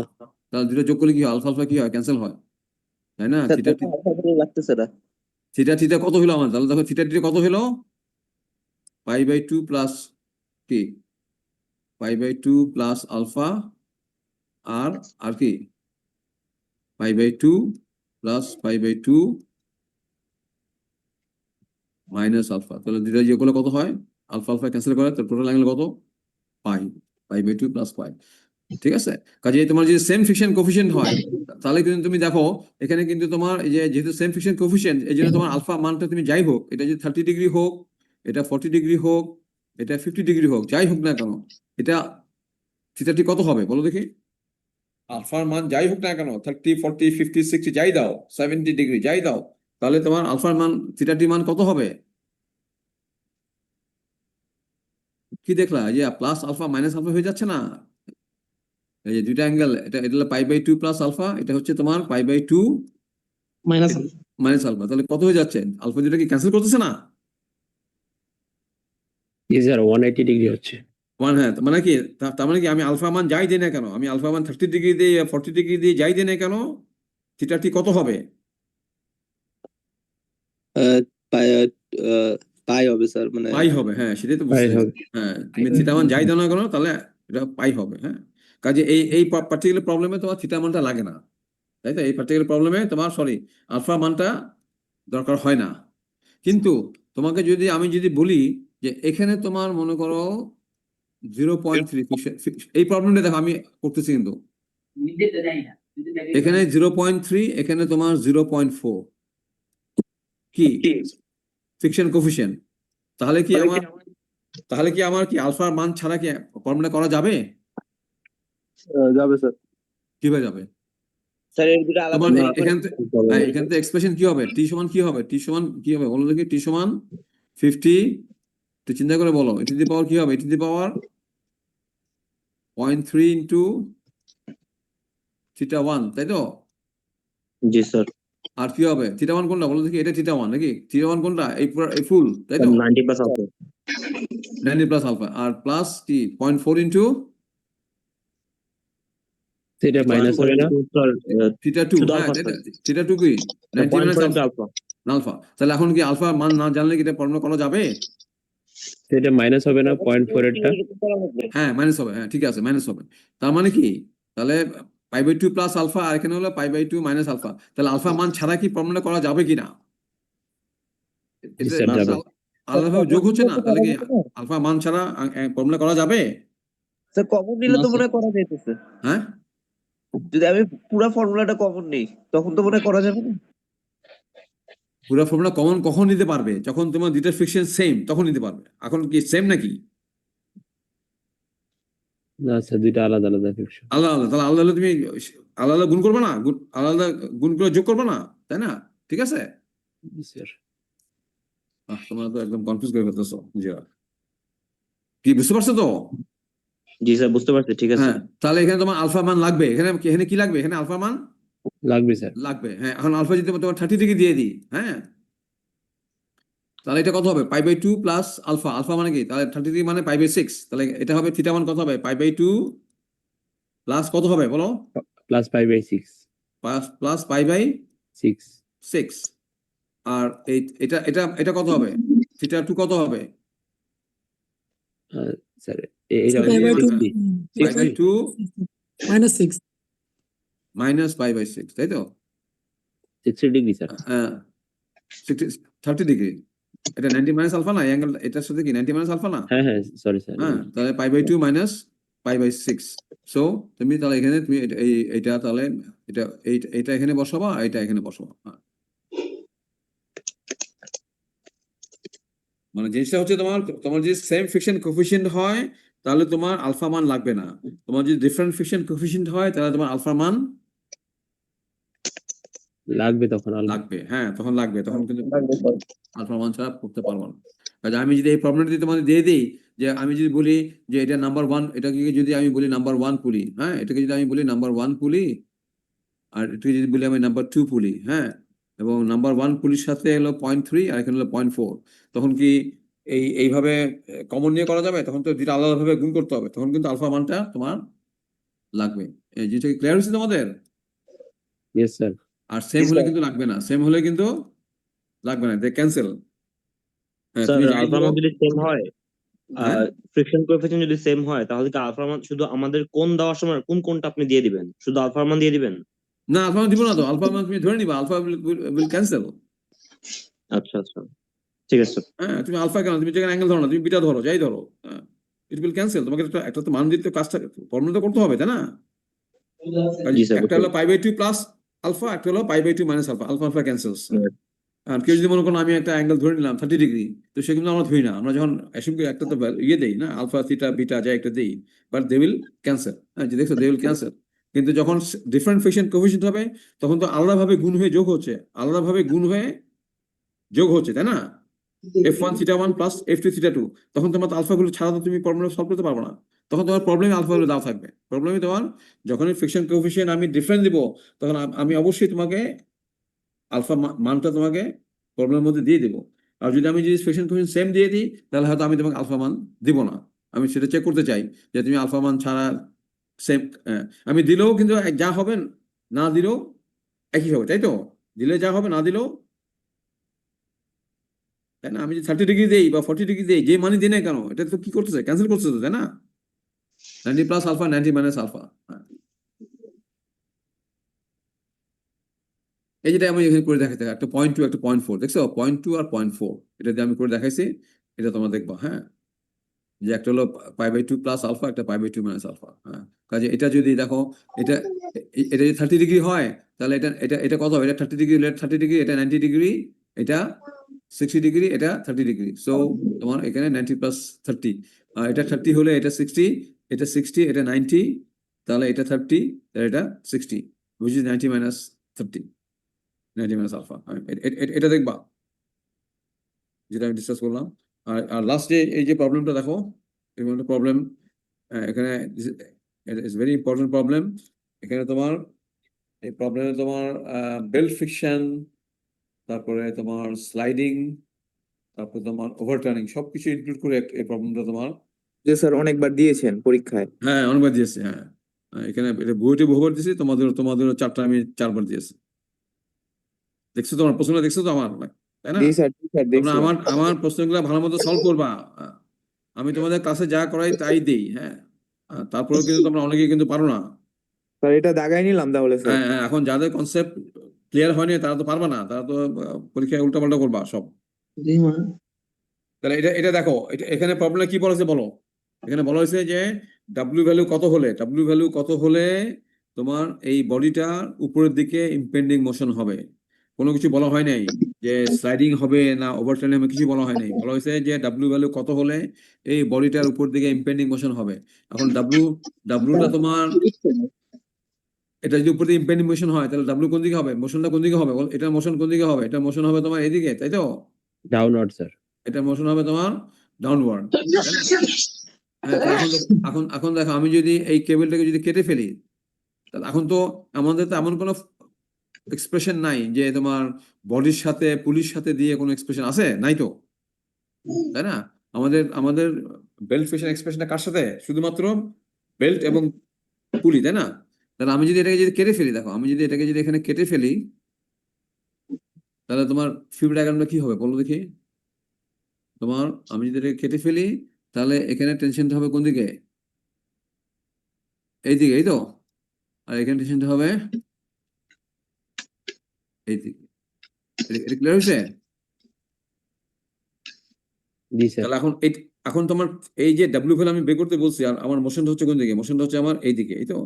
তাহলে দুটো যোগ করলে কি হয়? আলফা আলফা কি হয়? ক্যান্সেল হয়, তাই না? স্যার থিটা দেখুন আলফা বলে লাগতেছে না। থিটা কত হলো আমার? তাহলে দেখো থিটা কত হলো? π/2 প্লাস কি? π/2 প্লাস আলফা, আর কি? π/2 প্লাস π/2 মাইনাস আলফা। তাহলে দুটো যোগ করলে কত হয়? আলফা আলফা ক্যান্সেল করে, তো টোটাল অ্যাঙ্গেল কত? π/2 প্লাস π। ঠিক আছে? কাজে তোমার যদি সেম ফ্রিকশন কোফিশিয়েন্ট হয়, তাহলে কিন্তু তুমি দেখো এখানে কিন্তু তোমার এই যে যেহেতু সেম ফ্রিকশন কোফিশিয়েন্ট, এই জন্য তোমার আলফা মানটা তুমি যাই হোক, এটা যদি 30 ডিগ্রি হোক, এটা 40 ডিগ্রি হোক, এটা 50 ডিগ্রি হোক, যাই হোক না কেন, এটা থিটাটি কত হবে বলো দেখি? আলফার মান যাই হোক না কেন, 30, 40, 50, 60 যাই দাও, 70 ডিগ্রি যাই দাও, তাহলে তোমার আলফার মান, থিটাটি মান কত হবে? কি দেখলা যে প্লাস আলফা মাইনাস আলফা হয়ে যাচ্ছে না? এই যে দুইটা অ্যাঙ্গেল, এটা হলো π/2 প্লাস আলফা, এটা হচ্ছে তোমার π/2 মাইনাস মাইনাস আলফা। তাহলে কত হয়ে যাচ্ছে? আলফা দুটা কি ক্যান্সেল করতেছে না? স্যার 180 ডিগ্রি হচ্ছে। ওয়ান, হ্যাঁ, মানে কি তার মানে কি আমি আলফা মান যাই দিই না কেন, আমি আলফা মান 30 ডিগ্রি দিয়ে 40 ডিগ্রি দিয়ে যাই দিই না কেন, থিটাটি কত হবে? পাই হবে স্যার, মানে পাই হবে, হ্যাঁ, সেটাই তো পাই বুঝতে হবে। হ্যাঁ, তুমি থিটা মান যাই দাও না কেন, তাহলে এটা পাই হবে। হ্যাঁ, কাজে এই পার্টিকুলার প্রবলেমে তোমার থিটা মানটা লাগে না, তাই তো? এই পার্টিকুলার প্রবলেমে তোমার আলফা মানটা দরকার হয় না। কিন্তু তোমাকে যদি আমি যদি বলি যে এখানে তোমার মনে করো 0.3, এই প্রবলেমটা দেখো আমি করতেছি কিন্তু এখানে 0.3, এখানে তোমার 0.4 কি ফিকশন কোফিশিয়েন্ট, তাহলে কি আমার কি আলফার মান ছাড়া কি ফর্মুলা করা যাবে? যাবে স্যার। কিভাবে যাবে? স্যার এর দুটো আলাদা তোমার করে এখান থেকে এক্সপ্রেশন কি হবে? টি সমান কি হবে? টি সমান কি হবে বলো দেখি? টি সমান 50, একটু চিন্তা করে বলো, e টু দি পাওয়ার কি হবে? e to the power 0.3 into theta 1, তাই তো? জি স্যার। আর কি হবে? থিটা 1 কোনটা বলো দেখি? এটা থিটা 1 নাকি? থিটা 1 কোনটা? এই ফুল, তাই তো? 90 প্লাস আলফা। 90 প্লাস আলফা, আর প্লাস কি 0.4 ইন্টু সেটা মাইনাস হবে না? স্যার থিটা 2, শুধু হ্যাঁ, আলফা তাই স্যার। তো? থিটা 2 কি 90 মাইনাস 0.4 আলফা। আলফা, তাহলে এখন কি আলফা মান না জানলে কি এটা ফর্মুলা করা যাবে? সেটা মাইনাস হবে না 0.4 এরটা? হ্যাঁ, মাইনাস হবে, হ্যাঁ, ঠিক আছে, মাইনাস হবে। তার মানে কি তাহলে π/2 প্লাস আলফা, আর এখানে হলো π/2 মাইনাস আলফা, তাহলে আলফা মান ছাড়া কি ফর্মুলা করা যাবে কিনা? জি স্যার, যাবে। আলাদাভাবে যোগ হচ্ছে না, তাহলে কি আলফা মান ছাড়া ফর্মুলা করা যাবে? স্যার কমন নিলে তো মনে হয় করা যাইতেছে। হ্যাঁ, যদি আমি পুরো ফর্মুলাটা কমন নিই তখন তো মনে হয় করা যাবে না। পুরো ফর্মুলা কখন নিতে পারবে? যখন তোমার দুইটা ফিকশন সেম, তখন নিতে পারবে। এখন কি সেম নাকি? না স্যার, দুইটা আলাদা আলাদা ফিকশন। আলাদা আলাদা, তাহলে আলাদা তুমি আলাদা গুণ করবে না, আলাদা গুণ করে যোগ করবে না, তাই না? ঠিক আছে। স্যার তোমরা তো একদম কনফিউজ করে ফেলতেছো নিজেরা, কি বুঝতে পারছো তো? জি স্যার, বুঝতে পারছি, ঠিক আছে। হ্যাঁ, তাহলে এখানে তোমার আলফা মান লাগবে, এখানে কি লাগবে? এখানে আলফা মান লাগবে স্যার। লাগবে, হ্যাঁ। এখন আলফা যদি তোমার 30 ডিগ্রি দিয়ে দিই, হ্যাঁ, তাহলে এটা কত হবে? π/2 প্লাস আলফা, আলফা মানে কি? তাহলে 30 ডিগ্রি মানে π/6, তাহলে এটা হবে থিটা মান কত হবে? π/2 প্লাস কত হবে বলো? প্লাস 5/6। প্লাস π/6। 6। আর এটা কত হবে? থিটা 2 কত হবে? স্যার এটা π/2 -6 মাইনাস π/6, তাই তো? 60 ডিগ্রি স্যার। 30 ডিগ্রি, এটা 90 মাইনাস আলফা না? এই অ্যাঙ্গেল এটার সাথে কি 90 মাইনাস আলফা না? হ্যাঁ হ্যাঁ, সরি স্যার। হ্যাঁ, তাহলে π/2 মাইনাস π/6। সো তুমি তাহলে এখানে তুমি এইটা তাহলে এটা এখানে বসাবা, আর এটা এখানে বসাবা। মানে জিনিসটা হচ্ছে তোমার যদি সেম ফিকশন কোফিশিয়েন্ট হয় তাহলে তোমার আলফা মান লাগবে না। তোমার যদি ডিফারেন্ট ফিকশন কোফিশিয়েন্ট হয় তাহলে তোমার আলফা মান লাগবে, তখন লাগবে। হ্যাঁ, তখন লাগবে, তখন কিন্তু আলফা মান ছাড়া করতে পারবো না। কাজে আমি যদি এই প্রবলেমটা তোমাদের দিয়ে দিই, যে আমি যদি বলি যে এটা নাম্বার 1, এটাকে যদি আমি বলি নাম্বার 1 পুলি, হ্যাঁ, এটাকে যদি আমি বলি নাম্বার 1 পুলি, আর এটাকে যদি বলি আমি নাম্বার 2 পুলি, হ্যাঁ, এবং নাম্বার 1 পুলির সাথে হলো 0.3 আর এখানে হলো 0.4, তখন কি এইভাবে কমন নিয়ে করা যাবে? তখন তো দুইটা আলাদাভাবে গুণ করতে হবে, তখন কিন্তু আলফা মানটা তোমার লাগবে। এই জিনিসটা ক্লিয়ার হয়েছে তোমাদের? Yes sir. আর সেম হলে কিন্তু লাগবে না, সেম হলে কিন্তু লাগবে না, ক্যান্সেল। হ্যাঁ, স্যার তুমি যাই আলফা বলো, মান যদি সেম হয়, হ্যাঁ, ফ্রিকশন কোএফিসিয়েন্ট যদি সেম হয়, তাহলে কি আলফা মান শুধু আমাদের কোন দেওয়ার সময় কোনটা আপনি দিয়ে দিবেন? শুধু আলফা মান দিয়ে দিবেন? না, আলফা মান দিব না তো, আলফা মান তুমি ধরে নিবা, আলফা উইল ক্যান্সেল। আচ্ছা আচ্ছা, ঠিক আছে স্যার। হ্যাঁ, তুমি আলফা কেন, তুমি যেখানে অ্যাঙ্গেল ধরো না, তুমি বিটা ধরো, যাই ধরো, ইট উইল ক্যান্সেল। তোমাকে একটা তো মান দিতে কাজটা ফর্মুলা তো করতে হবে, তাই না? জি স্যার, একটা হলো π/2 প্লাস আলফা, একটা হলো π/2 মাইনাস আলফা, আলফা আলফা ক্যান্সেলস। আর কেউ যদি মনে করো আমি একটা অ্যাঙ্গেল ধরে নিলাম 30 ডিগ্রি, তো সে কিন্তু আমরা ধরি না, আমরা যখন অ্যাসিউম একটা তো ইয়ে দেই না, আলফা থিটা বিটা যা একটা দেই, বাট দে উইল ক্যান্সেল। হ্যাঁ, যে দেখছো দে উইল ক্যান্সেল। কিন্তু যখন ডিফারেন্ট ফিকশন কোএফিসিয়েন্ট হবে তখন তো আলাদাভাবে গুণ হয়ে যোগ হচ্ছে, আলাদাভাবে গুণ হয়ে যোগ হচ্ছে, তাই না? f1 theta 1 plus f2 theta 2, তখন তোমার আলফাগুলো ছাড়া তো তুমি প্রবলেম সলভ করতে পারবে না। তখন তোমার প্রবলেমে আলফাগুলো দেওয়া থাকবে। প্রবলেমে তোমার যখনই ফিকশন কোএফিসিয়েন্ট আমি ডিফারেন্স দিব, তখন আমি অবশ্যই তোমাকে আলফা মানটা তোমাকে প্রবলেমের মধ্যে দিয়ে দেবো। আর যদি ফিকশন কোএফিসিয়েন্ট সেম দিয়ে দিই, তাহলে হয়তো আমি তোমাকে আলফা মান দিব না। আমি সেটা চেক করতে চাই যে তুমি আলফা মান ছাড়া সেম, আমি দিলেও কিন্তু যা হবে, না দিলেও একই হবে, তাই তো? দিলে যা হবে, না দিলেও, তাই না? আমি যদি 30 ডিগ্রি দেই বা 40 ডিগ্রি দেই, যে মানি দিই না কেন, এটা তো কি করতেছে, ক্যান্সেল করতেছে তো, তাই না? 90 প্লাস আলফা, 90 মাইনাস আলফা। এই যেটা আমি এখানে করে দেখাতে, একটা 0.2 একটা 0.4, দেখছো? 0.2 আর 0.4, এটা দিয়ে আমি করে দেখাইছি, এটা তোমরা দেখবা। হ্যাঁ, যে একটা হলো π/2 প্লাস আলফা, একটা π/2 মাইনাস আলফা। হ্যাঁ, কাজে এটা যদি দেখো, এটা এটা যদি 30 ডিগ্রি হয়, তাহলে এটা এটা এটা কত হবে? এটা 30 ডিগ্রি, 30 ডিগ্রি, এটা 90 ডিগ্রি, এটা 60 ডিগ্রি, এটা 30 ডিগ্রি। সো তোমার এখানে 90 প্লাস 30, এটা 30 হলে এটা 60, এটা 60, এটা 90, তাহলে এটা 30, তাহলে এটা 60, which is 90 minus 30, 90 minus alpha। এটা দেখবা, যেটা আমি ডিসকাস করলাম। আর লাস্টে এই যে প্রবলেমটা দেখো, এই প্রবলেম এখানে ইজ ভেরি ইম্পর্টেন্ট প্রবলেম। এখানে তোমার এই প্রবলেমে তোমার বেল্ট ফ্রিকশন, তারপরে তোমার স্লাইডিং, তারপর তোমার ওভারটার্নিং, সবকিছু ইনক্লুড করে এই প্রবলেমটা তোমার। যে স্যার অনেকবার দিয়েছেন পরীক্ষায়। হ্যাঁ, অনেকবার দিয়েছি। হ্যাঁ, এখানে এটা বইতে বহুবার দিয়েছি, তোমাদেরও 4টা আমি 4বার দিয়েছি। দেখছো তোমার প্রশ্নটা, দেখছো তো আমার, তাই না? জি স্যার, জি স্যার, তোমরা দেখছি। আমার প্রশ্নগুলো ভালো মতো সলভ করবা। আমি তোমাদের ক্লাসে যা করাই তাই দেই। হ্যাঁ, তারপরেও কিন্তু তোমরা অনেকে কিন্তু পারো না। স্যার এটা দাগাই নিলাম তাহলে স্যার। হ্যাঁ, এখন যাদের কনসেপ্ট ক্লিয়ার হয়নি তারা তো পারবা না, তারা তো পরীক্ষায় উল্টাপাল্টা করবা সব। জি মা। তাহলে এটা দেখো, এখানে প্রবলেম কি বলেছে বলো? এখানে বলা হয়েছে যে ডাব্লিউ ভ্যালু কত হলে তোমার এই বডিটার উপরের দিকে ইম্পেন্ডিং মোশন হবে। কোনো কিছু বলা হয় নাই যে স্লাইডিং হবে না ওভারটার্নিং হবে, কিছু বলা হয় নাই। বলা হয়েছে যে ডাব্লিউ ভ্যালু কত হলে এই বডিটার উপর দিকে ইম্পেন্ডিং মোশন হবে। এখন ডাব্লিউটা তোমার, এটা যদি উপর দিকে ইম্পেন্ডিং মোশন হয়, তাহলে ডাব্লিউ কোন দিকে হবে? মোশনটা কোন দিকে হবে? এটা মোশন কোন দিকে হবে? এটা মোশন হবে তোমার এদিকে, তাই তো? Downward sir. এটা মোশন হবে তোমার ডাউনওয়ার্ড। হ্যাঁ, তো এখন দেখো, আমি যদি এই কেবলটাকে যদি কেটে ফেলি, তাহলে এখন তো আমাদের তো এমন কোনো এক্সপ্রেশন নাই যে তোমার বডির সাথে পুলির সাথে দিয়ে কোনো এক্সপ্রেশন আছে, নাই তো, তাই না? আমাদের বেল্ট ফিশন এক্সপ্রেশনটা কার সাথে? শুধুমাত্র বেল্ট এবং পুলি, তাই না? তাহলে আমি যদি এটাকে যদি কেটে ফেলি, দেখো, আমি যদি এটাকে যদি এখানে কেটে ফেলি, তাহলে তোমার ফিল্ড ডায়াগ্রামটা কি হবে বলো দেখি? তোমার, আমি যদি এটাকে কেটে ফেলি, তাহলে এখানে টেনশনটা হবে কোন দিকে? এইদিকে, এই তো। আর এখানে টেনশনটা হবে এইদিকে। এটা ক্লিয়ার হয়েছে? জি স্যার। তাহলে এখন তোমার এই যে ডাব্লিউ ভ্যালু আমি বের করতে বলছি, আর আমার মোশনটা হচ্ছে কোন দিকে? মোশনটা হচ্ছে আমার এইদিকে, এই তো।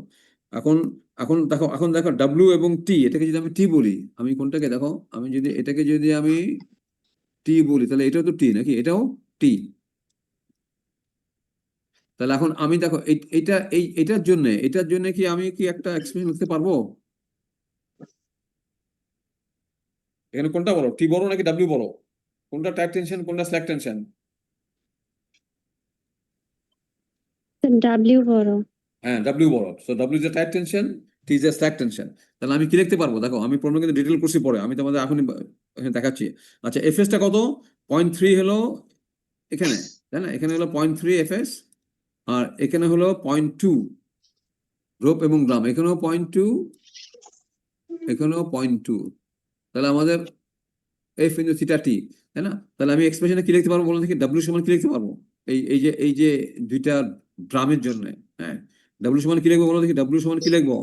এখন এখন দেখো ডাব্লিউ এবং টি, এটাকে যদি আমি টি বলি, আমি কোনটাকে দেখো, আমি যদি এটাকে যদি আমি টি বলি, তাহলে এটাও তো টি নাকি? এটাও টি। তাহলে এখন আমি দেখো এটার জন্য কি আমি কি একটা এক্সপ্রেশন লিখতে পারবো? এখানে কোনটা বলো, টি বলো নাকি ডাব্লিউ বলো? কোনটা টাইট টেনশন, কোনটা স্ল্যাক টেনশন? ডাব্লিউ বড়। হ্যাঁ, ডাব্লিউ বড়। So W is tight tension, T is slack tension. তাহলে আমি কি লিখতে পারবো? দেখো, আমি প্রবলেম কিন্তু ডিটেল করছি পরে, আমি তোমাদের এখন এখানে দেখাচ্ছি। আচ্ছা, এফএস টা কত? 0.3 হলো এখানে, তাই না? এখানে হলো 0.3 এফএস, আর এখানে হলো 0.2 রোপ এবং গ্রাম, এখানেও 0.2, এখানেও 0.2। তাহলে আমাদের এফ ইন্টু থিটা টি, তাই না? তাহলে আমি এক্সপ্রেশনে কি লিখতে পারবো বলো দেখি? ডাব্লিউ সমান কি লিখতে পারবো এই যে দুইটা ড্রামের জন্য? হ্যাঁ, ডাব্লিউ সমান কি লিখবো বলো দেখি? ডাব্লিউ সমান কি লিখবো?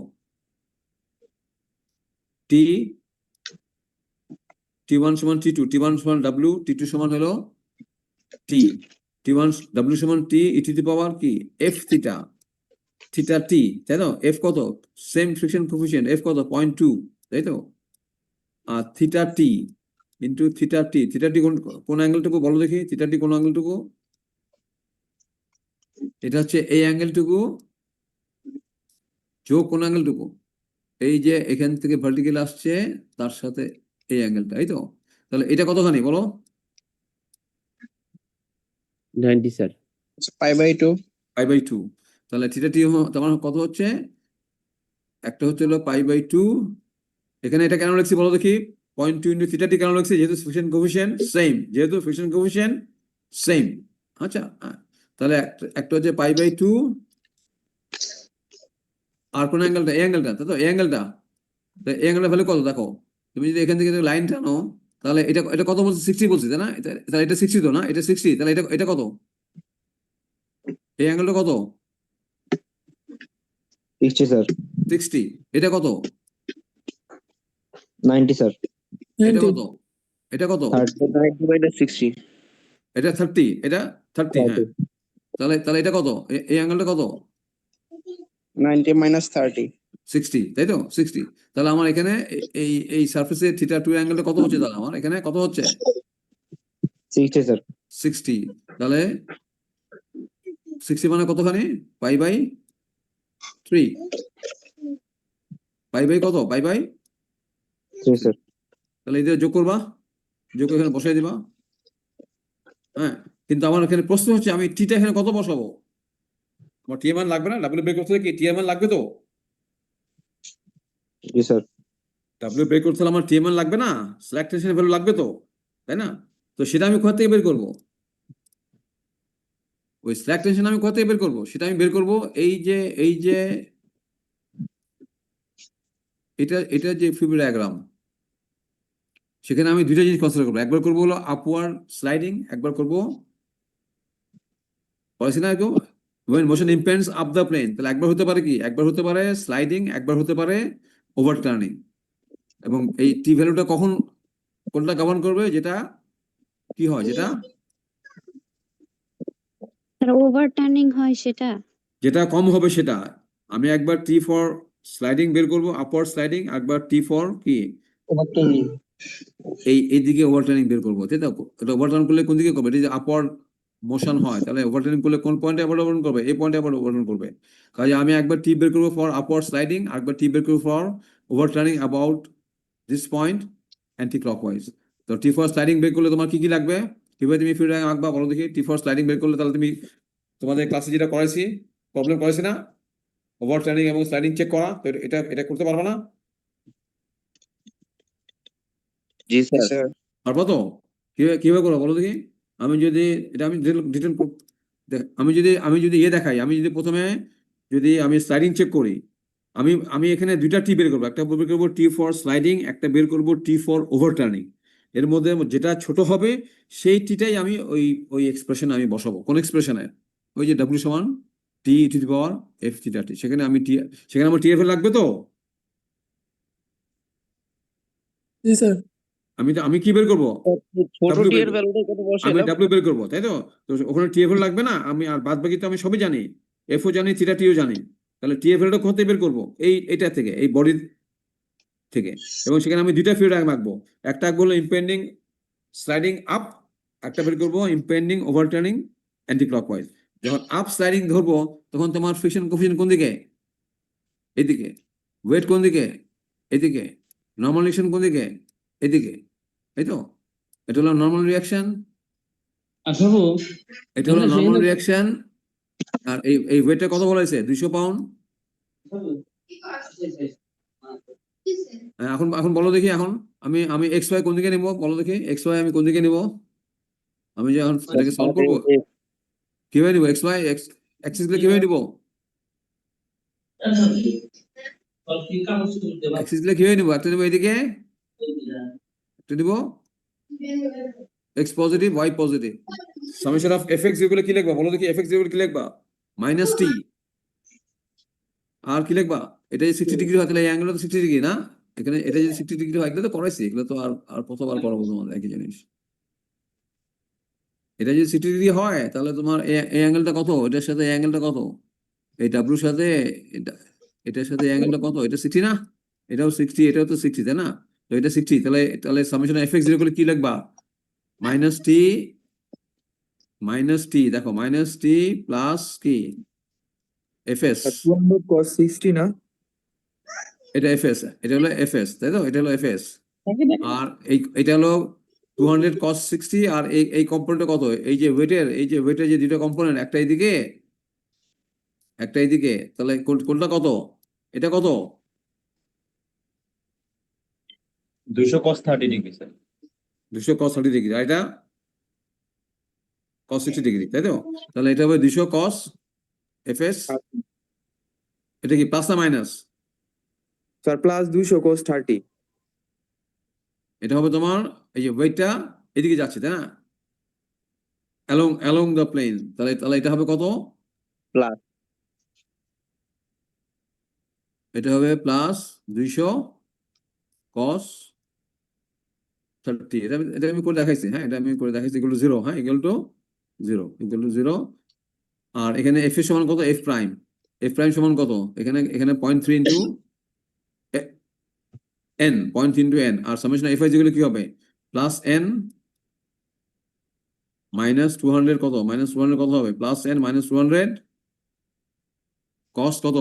টি1 সমান টি2, টি1 সমান ডাব্লিউ, টি2 সমান হলো টি। টি1 ডাব্লিউ সমান টি ই টু দি পাওয়ার কি এফ থিটা, থিটা টি, তাই তো? এফ কত? সেম ফ্রিকশন কোএফিসিয়েন্ট, এফ কত? 0.2, তাই তো? আর থিটা টি ইন্টু থিটা টি, থিটা টি কোন অ্যাঙ্গেলটুকু বলো দেখি? থিটা টি কোন অ্যাঙ্গেলটুকু? এটা হচ্ছে এই অ্যাঙ্গেলটুকু যোগ কোন অ্যাঙ্গেলটুকু? এই যে এখান থেকে ভার্টিক্যাল আসছে তার সাথে এই অ্যাঙ্গেলটা, এই তো। তাহলে এটা কতখানি বলো? 90 স্যার। π/2। π/2। তাহলে থিটা টি তোমার কত হচ্ছে? একটা হচ্ছে হলো π/2। এখানে এটা কেন লিখছি বলো দেখি? 0.2 ইন্টু থিটা টি কেন লিখছি? যেহেতু ফ্রিকশন কোএফিসিয়েন্ট সেম, আচ্ছা, তাহলে একটা হচ্ছে পাই বাই 2 আর কোন অ্যাঙ্গেলটা এই অ্যাঙ্গেলটা, তাই তো এই অ্যাঙ্গেলটা, এই অ্যাঙ্গেলটা ভ্যালু কত দেখো, তুমি যদি এখান থেকে লাইন টানো তাহলে এটা এটা কত বলছে 60 বলছি তাই না, তাহলে এটা 60 তো না, এটা 60, তাহলে এটা এটা কত, এই অ্যাঙ্গেলটা কত 60 স্যার, 60, এটা কত, 90 স্যার, এটা 90 কত, এটা কত, 90 minus 60. এটা 30, এটা 30, হ্যাঁ, তাহলে তাহলে এটা কত, এই অ্যাঙ্গেলটা কত 90 minus 30. 60, তাই তো 60, তাহলে আমার এখানে এই এই সারফেসে থিটা 2 অ্যাঙ্গেলটা কত হচ্ছে, তাহলে আমার এখানে কত হচ্ছে 60 স্যার, 60, তাহলে 60 মানে কতখানি পাই বাই 3, পাই বাই কত, পাই বাই 3 স্যার। তাহলে এদের যোগ করবা, যোগ করে এখানে বসাই দিবা, হ্যাঁ, কিন্তু আমার এখানে প্রশ্ন হচ্ছে আমি টিটা এখানে কত বসাবো, আমার টি এর মান লাগবে না, ডাব্লিউ বের করতে হলে কি টি এর মান লাগবে তো, জি স্যার। ডাব্লিউ বের করতে হলে আমার টি এর মান লাগবে না, স্ল্যাক টেনশনের ভ্যালু লাগবে তো, তাই না, তো সেটা আমি কোথা থেকে বের করবো, ওই স্ল্যাক টেনশন আমি কোথা থেকে বের করবো, সেটা আমি বের করবো এই যে এটা এটা যে ফিবর ডায়াগ্রাম, সেখানে আমি দুইটা জিনিস কনসিডার করবো, একবার করবো হলো আপওয়ার্ড স্লাইডিং, একবার করবো বলেছি না কেউ when motion impends up the plane, তাহলে একবার হতে পারে কি, একবার হতে পারে স্লাইডিং, একবার হতে পারে ওভারটার্নিং, এবং এই টি ভ্যালুটা কখন কোনটা গভর্ন করবে, যেটা কি হয়, যেটা স্যার ওভারটার্নিং হয় সেটা? যেটা কম হবে সেটা, আমি একবার টি ফর স্লাইডিং বের করবো, আপওয়ার্ড স্লাইডিং, একবার টি ফর কি এইদিকে ওভারটার্নিং বের করবো, তাই তো, এটা ওভারটার্ন করলে কোন দিকে করবে, এটা যে আপওয়ার্ড মোশন হয়, তাহলে ওভারটার্নিং করলে কোন পয়েন্টে আবার ওভারটার্ন করবে, এই পয়েন্টে আবার ওভারটার্ন করবে, কাজে আমি একবার টি বের করবো ফর আপওয়ার্ড স্লাইডিং, একবার টি বের করবো for overturning about this point anticlockwise. তো টি ফর স্লাইডিং বের করলে তোমার কি কি লাগবে, কিভাবে তুমি ফিল্ড আঁকবা বলো দেখি, টি ফর স্লাইডিং বের করলে তাহলে তুমি তোমাদের ক্লাসে যেটা করাইছি, প্রবলেম করেছি না, ওভারটার্নিং এবং স্লাইডিং চেক করা, তো এটা এটা করতে পারবে না, জি স্যার। স্যার পারবো তো, কিভাবে কিভাবে করবো বলো দেখি, আমি যদি এটা আমি ডিটেল আমি যদি ইয়ে দেখাই, আমি যদি প্রথমে যদি আমি স্লাইডিং চেক করি, আমি এখানে দুইটা টি বের করবো, একটা বের করবো টি ফর স্লাইডিং, একটা বের করবো টি ফর ওভারটার্নিং, এর মধ্যে যেটা ছোট হবে সেই টিটাই আমি ওই ওই এক্সপ্রেশনে আমি বসাবো, কোন এক্সপ্রেশনে, ওই যে ডাব্লিউ সমান T to the power F theta T, সেখানে আমি টি, সেখানে আমার টি এফ লাগবে তো, জি স্যার আমি কি বের করবো, ছোট W টি বের এর করবো। ভ্যালুটা কত আমি বসালাম? ডাব্লিউ বের করবো, তাই তো, তো ওখানে টিএফ লাগবে না, আমি আর বাদ বাকি তো আমি সবই জানি, এফও জানি, থিটা টিও জানি, তাহলে টিএফ টা কোথা থেকে বের করবো, এটা থেকে, এই বডির থেকে, এবং সেখানে আমি দুইটা ফিল্ড আঁকবো, একটা আঁকবো হলো ইম্পেন্ডিং স্লাইডিং আপ, একটা বের করবো ইম্পেন্ডিং ওভারটার্নিং অ্যান্টি ক্লকওয়াইজ। যখন আপ স্লাইডিং ধরবো তখন তোমার ফ্রিকশন কোফিশিয়েন্ট কোন দিকে, এদিকে, ওয়েট কোন দিকে, এদিকে, নর্মাল রিঅ্যাকশন কোন দিকে, এদিকে, এই তো, এটা হলো নর্মাল রিঅ্যাকশন, এটা হলো নর্মাল রিঅ্যাকশন, আর এই ওয়েটটা কত বলা হয়েছে 200 পাউন্ড, এখন এখন বলো দেখি, এখন আমি আমি এক্স ওয়াই কোন দিকে নিব বলো দেখি, এক্স ওয়াই আমি কোন দিকে নিব, আমি যে এখন এটাকে সলভ করবো কিভাবে নিব, এক্স ওয়াই অ্যাক্সিস গুলো কিভাবে নিব, অ্যাক্সিস গুলো কিভাবে নিব, একটা নিব এদিকে, একটা নিব x positive y positive, summation of FX যেগুলো কি লিখবা বলো দেখি, এফএক্স যেগুলো কি লিখবা মাইনাস টি, আর কি লিখবা, এটা যে 60 ডিগ্রি হয় তাহলে এই অ্যাঙ্গেলটা তো 60 ডিগ্রি না, এখানে এটা যদি 60 ডিগ্রি হয় এগুলো তো করাইছি, এগুলো তো আর আর কতবার করাবো তোমার একই জিনিস, এটা যদি 60 ডিগ্রি হয় তাহলে তোমার এই অ্যাঙ্গেলটা কত, এটার সাথে অ্যাঙ্গেলটা কত, এই ডাব্লুর সাথে এটার সাথে অ্যাঙ্গেলটা কত, এটা 60 না, এটাও 60, এটাও তো 60 তাই না, তো এটা 60, তাহলে তাহলে সামেশন এফএক্স জিরো করলে কি লিখবা মাইনাস টি, দেখো মাইনাস টি প্লাস কি এফএস, 200 cos 60 না? এটা এফএস, এটা হলো এফএস, তাই তো, এটা হলো এফএস, আর এটা হলো 200 cos 60, আর এই কম্পোনেন্টটা কত, এই যে ওয়েটের যে দুটো কম্পোনেন্ট, একটা এইদিকে একটা এইদিকে, তাহলে কোনটা কত, এটা কত 200 cos 30 degree sir. 200 cos 30 degree, আর এটা cos 60 ডিগ্রি, তাই তো? তাহলে এটা হবে 200 cos fs, এটা কি প্লাস না মাইনাস? স্যার প্লাস 200 cos 30 এটা হবে তোমার এই যে ওয়েটটা এদিকে যাচ্ছে, তাই না? along the plane, তাহলে এটা হবে কত? প্লাস এটা হবে প্লাস 200 cos 30, এটা আমি করে দেখাইছি, হ্যাঁ, এটা আমি করে দেখাইছি, ইকুয়াল টু 0, হ্যাঁ, ইকুয়াল টু 0, আর এখানে f এর সমান কত? f প্রাইম সমান কত? এখানে 0.3 ইনটু n, 0.3 ইনটু n, আর সামেশন f যেগুলো কি হবে? প্লাস n মাইনাস 200 কত? মাইনাস 200 কত হবে? প্লাস n মাইনাস 200 cos কত?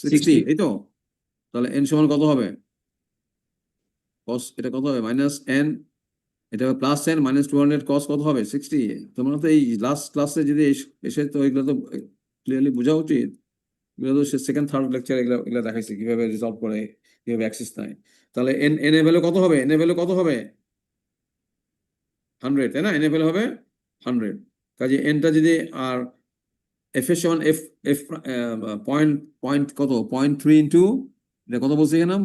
60, এই তো? তাহলে n সমান কত হবে? cos এটা কত হবে? মাইনাস n, এটা হবে প্লাস n মাইনাস 200 cos কত হবে? 60। তোমরা তো এই লাস্ট ক্লাসে যদি এসে তো এগুলো তো ক্লিয়ারলি বোঝা উচিত, এগুলো তো সেকেন্ড থার্ড লেকচার এগুলো দেখাইছে কিভাবে রিজলভ করে, কিভাবে অ্যাক্সেস নেয়। তাহলে n এর ভ্যালু কত হবে? n এর ভ্যালু কত হবে? 100, তাই না? n এর ভ্যালু হবে 100। কাজে nটা যদি আর f এর সমান f পয়েন্ট কত? 0.3 ইনটু, এটা কত বলছি এখানে?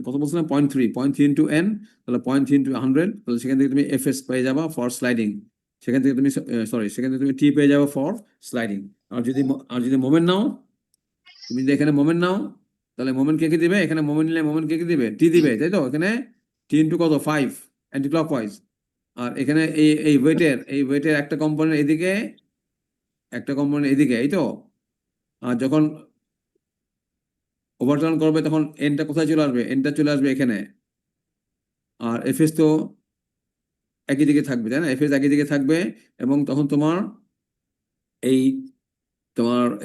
কত বলছিলাম? 0.3 ইনটু n, তাহলে 0.3 ইনটু 100, তাহলে সেখান থেকে তুমি fs পেয়ে যাবা ফর স্লাইডিং, সেখান থেকে তুমি সেখান থেকে তুমি t পেয়ে যাবে ফর স্লাইডিং। আর যদি মোমেন্ট নাও, তুমি যদি এখানে মোমেন্ট নাও, তাহলে মোমেন্ট কে দিবে? এখানে মোমেন্ট নিলে মোমেন্ট কে দিবে? t দিবে, তাই তো? এখানে t ইনটু কত? 5 অ্যান্টি ক্লকওয়াইজ। আর এখানে এই ওয়েটের একটা কম্পোনেন্ট এদিকে, একটা কম্পোনেন্ট এদিকে, এই তো? আর যখন ওভারটার্ন করবে তখন এনটা কোথায় চলে আসবে? এনটা চলে আসবে এখানে। আর এফএস তো একই দিকে থাকবে, তাই না? এফএস একই দিকে থাকবে, এবং তখন তোমার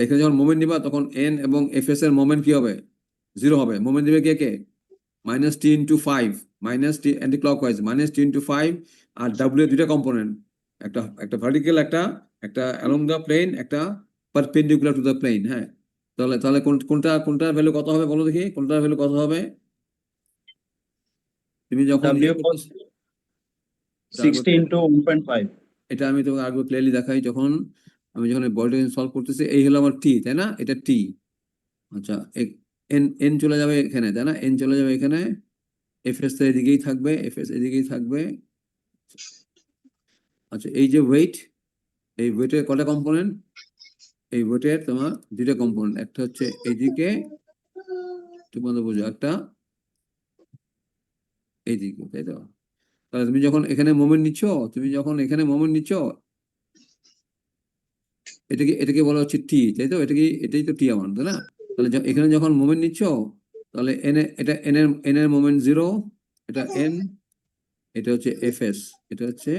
এখানে যখন মোমেন্ট নিবা তখন এন এবং এফএস এর মোমেন্ট কি হবে? 0 হবে। মোমেন্ট দিবে কে? মাইনাস টি ইন্টু 5, মাইনাস টি অ্যান্টি ক্লকওয়াইজ, মাইনাস টি ইন্টু 5। আর ডাব্লিউ দুইটা কম্পোনেন্ট, একটা ভার্টিক্যাল, একটা অ্যালং দ্য প্লেন, একটা পারপেন্ডিকুলার টু দ্য প্লেন, হ্যাঁ। তাহলে কোনটার ভ্যালু কত হবে বলো দেখি? কোনটার ভ্যালু কত হবে? তুমি যখন W cos 60 into 1.5 এটা আমি তোমাকে আগে ক্লিয়ারলি দেখাই, আমি যখন বডি সলভ করতেছি, এই হলো আমার টি, তাই না? এটা টি। আচ্ছা, এন চলে যাবে এখানে, তাই না? এন চলে যাবে এখানে, এফএস তো এদিকেই থাকবে, এফএস এদিকেই থাকবে। আচ্ছা, এই যে ওয়েট, এই ওয়েটের কটা কম্পোনেন্ট? এই ওয়েটের তোমার দুইটা কম্পোনেন্ট, একটা হচ্ছে এইদিকে, তোমাদের বুঝো, একটা এইদিকে, তাই তো? তাহলে তুমি যখন এখানে মোমেন্ট নিচ্ছ, এটাকে বলা হচ্ছে টি, তাই তো? এটাই তো টি আমার, তাই না? তাহলে এখানে যখন মোমেন্ট নিচ্ছ, তাহলে এটা এন এর মোমেন্ট 0, এটা এন, এটা হচ্ছে এফএস, এটা হচ্ছে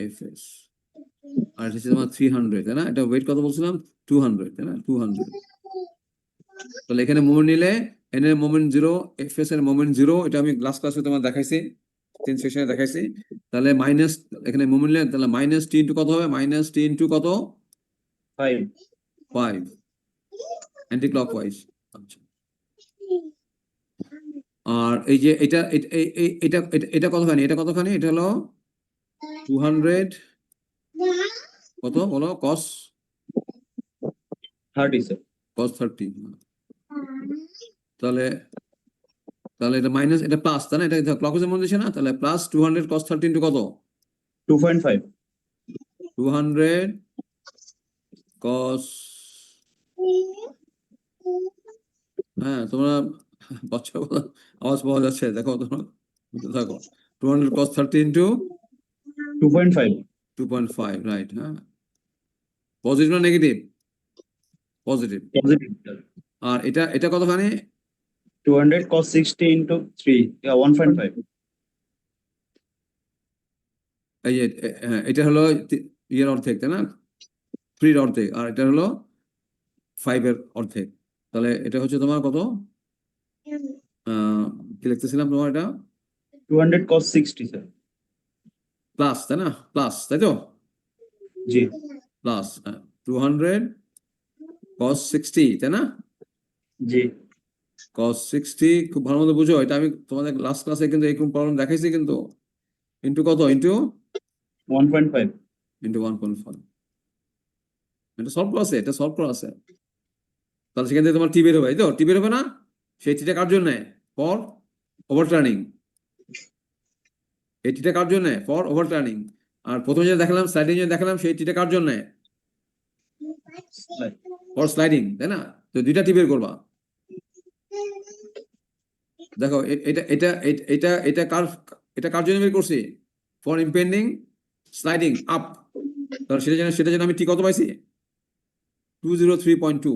এফএস, আর এটা হচ্ছে তোমার 300, তাই না? এটা ওয়েট কত বলছিলাম? 200, তাই না? 200। তাহলে এখানে মোমেন্ট নিলে এন এর মোমেন্ট 0, এফএস এর মোমেন্ট 0, এটা আমি লাস্ট ক্লাসে তোমার দেখাইছি, 3 সেশনে দেখাইছি। তাহলে মাইনাস, এখানে মোমেন্ট নিলে তাহলে মাইনাস টি ইন্টু কত হবে? মাইনাস টি ইন্টু কত? 5 অ্যান্টি ক্লকওয়াইজ। আচ্ছা, আর এই যে এটা কতখানি? এটা হলো 200 কত বলো? cos 30 sir. 30। তাহলে এটা মাইনাস, এটা প্লাস, তাই না? এটা ক্লকওয়াইজের মধ্যে না, তাহলে প্লাস 200 cos 30 ইন্টু কত? 2.5 200 cos, হ্যাঁ, তোমরা বাচ্চা আওয়াজ পাওয়া যাচ্ছে, দেখো তোমরা দেখো, 200 cos 30 ইন্টু 2.5 2.5, রাইট? হ্যাঁ, পজিটিভ না নেগেটিভ? পজিটিভ। Positive sir. আর এটা কতখানি? 200 cos 60 into 3 1.5 এই যে হ্যাঁ, এটা হলো ইয়ের অর্ধেক, তাই না? 3 এর অর্ধেক, আর এটা হলো 5 এর অর্ধেক। তাহলে এটা হচ্ছে তোমার কত? কি লিখতেছিলাম তোমার? এটা 200 cos 60 স্যার। প্লাস, তাই না? প্লাস, তাই তো? জি প্লাস 200 cos 60, তাই না? জি cos 60 খুব ভালো মতো বুঝো, এটা আমি তোমাদের লাস্ট ক্লাসে কিন্তু এরকম প্রবলেম দেখাইছি কিন্তু। ইন্টু কত? ইন্টু 1.5 ইন্টু 1.5 এটা সলভ করা আছে, এটা সলভ করা আছে। তাহলে সেখান থেকে তোমার টি বের হবে, এই তো টি বের হবে না? সেই টিটা কার জন্য? ফর ওভারটার্নিং। এই টিটা কার জন্য? ফর ওভারটার্নিং। আর প্রথমে যে দেখালাম স্লাইডিং যে দেখালাম সেই টিটা কার জন্য? ফর স্লাইডিং, তাই না? তো দুইটা টি বের করবা। দেখো এটা এটা এটা এটা কার, এটা কার জন্য বের করছি? For impending sliding up. তাহলে সেটা জন্য আমি টি কত পাইছি? 203.2।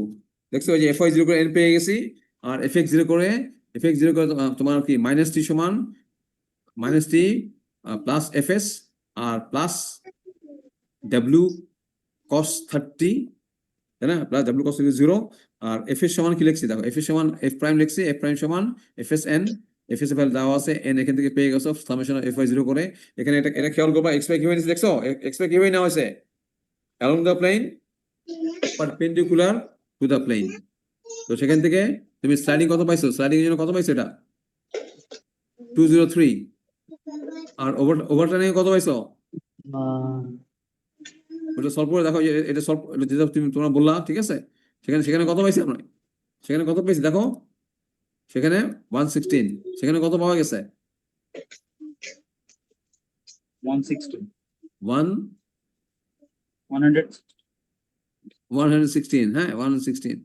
দেখছো ওই যে fy 0 করে n পেয়ে গেছি, আর fx 0 করে তোমার কি মাইনাস টি সমান মাইনাস টি প্লাস fs আর প্লাস w cos 30, তাই না? Plus w cos 0। আর f এর সমান কি লিখছি? দেখো f এর সমান f প্রাইম লিখছি, f প্রাইম সমান fs n, fs এর ভ্যালু দেওয়া আছে n, এখান থেকে পেয়ে গেছো সামেশন অফ fy 0 করে। এখানে এটা খেয়াল করবা, x বাই কিভাবে নিয়েছি দেখছো? x বাই কিভাবে নেওয়া হয়েছে? along the plane perpendicular to the plane। তো সেখান থেকে তুমি স্লাইডিং কত পাইছো? স্লাইডিং এর জন্য কত পাইছো? এটা 203। আর ওভারটার্নিং কত পাইছো? ওটা সলভ করে দেখো, এটা সলভ যেটা তোমরা বললা, ঠিক আছে? সেখানে কত পাইছি আমরা? সেখানে কত পেয়েছি দেখো, সেখানে 116। সেখানে কত পাওয়া গেছে? 160, 116। 100 হ্যাঁ 116।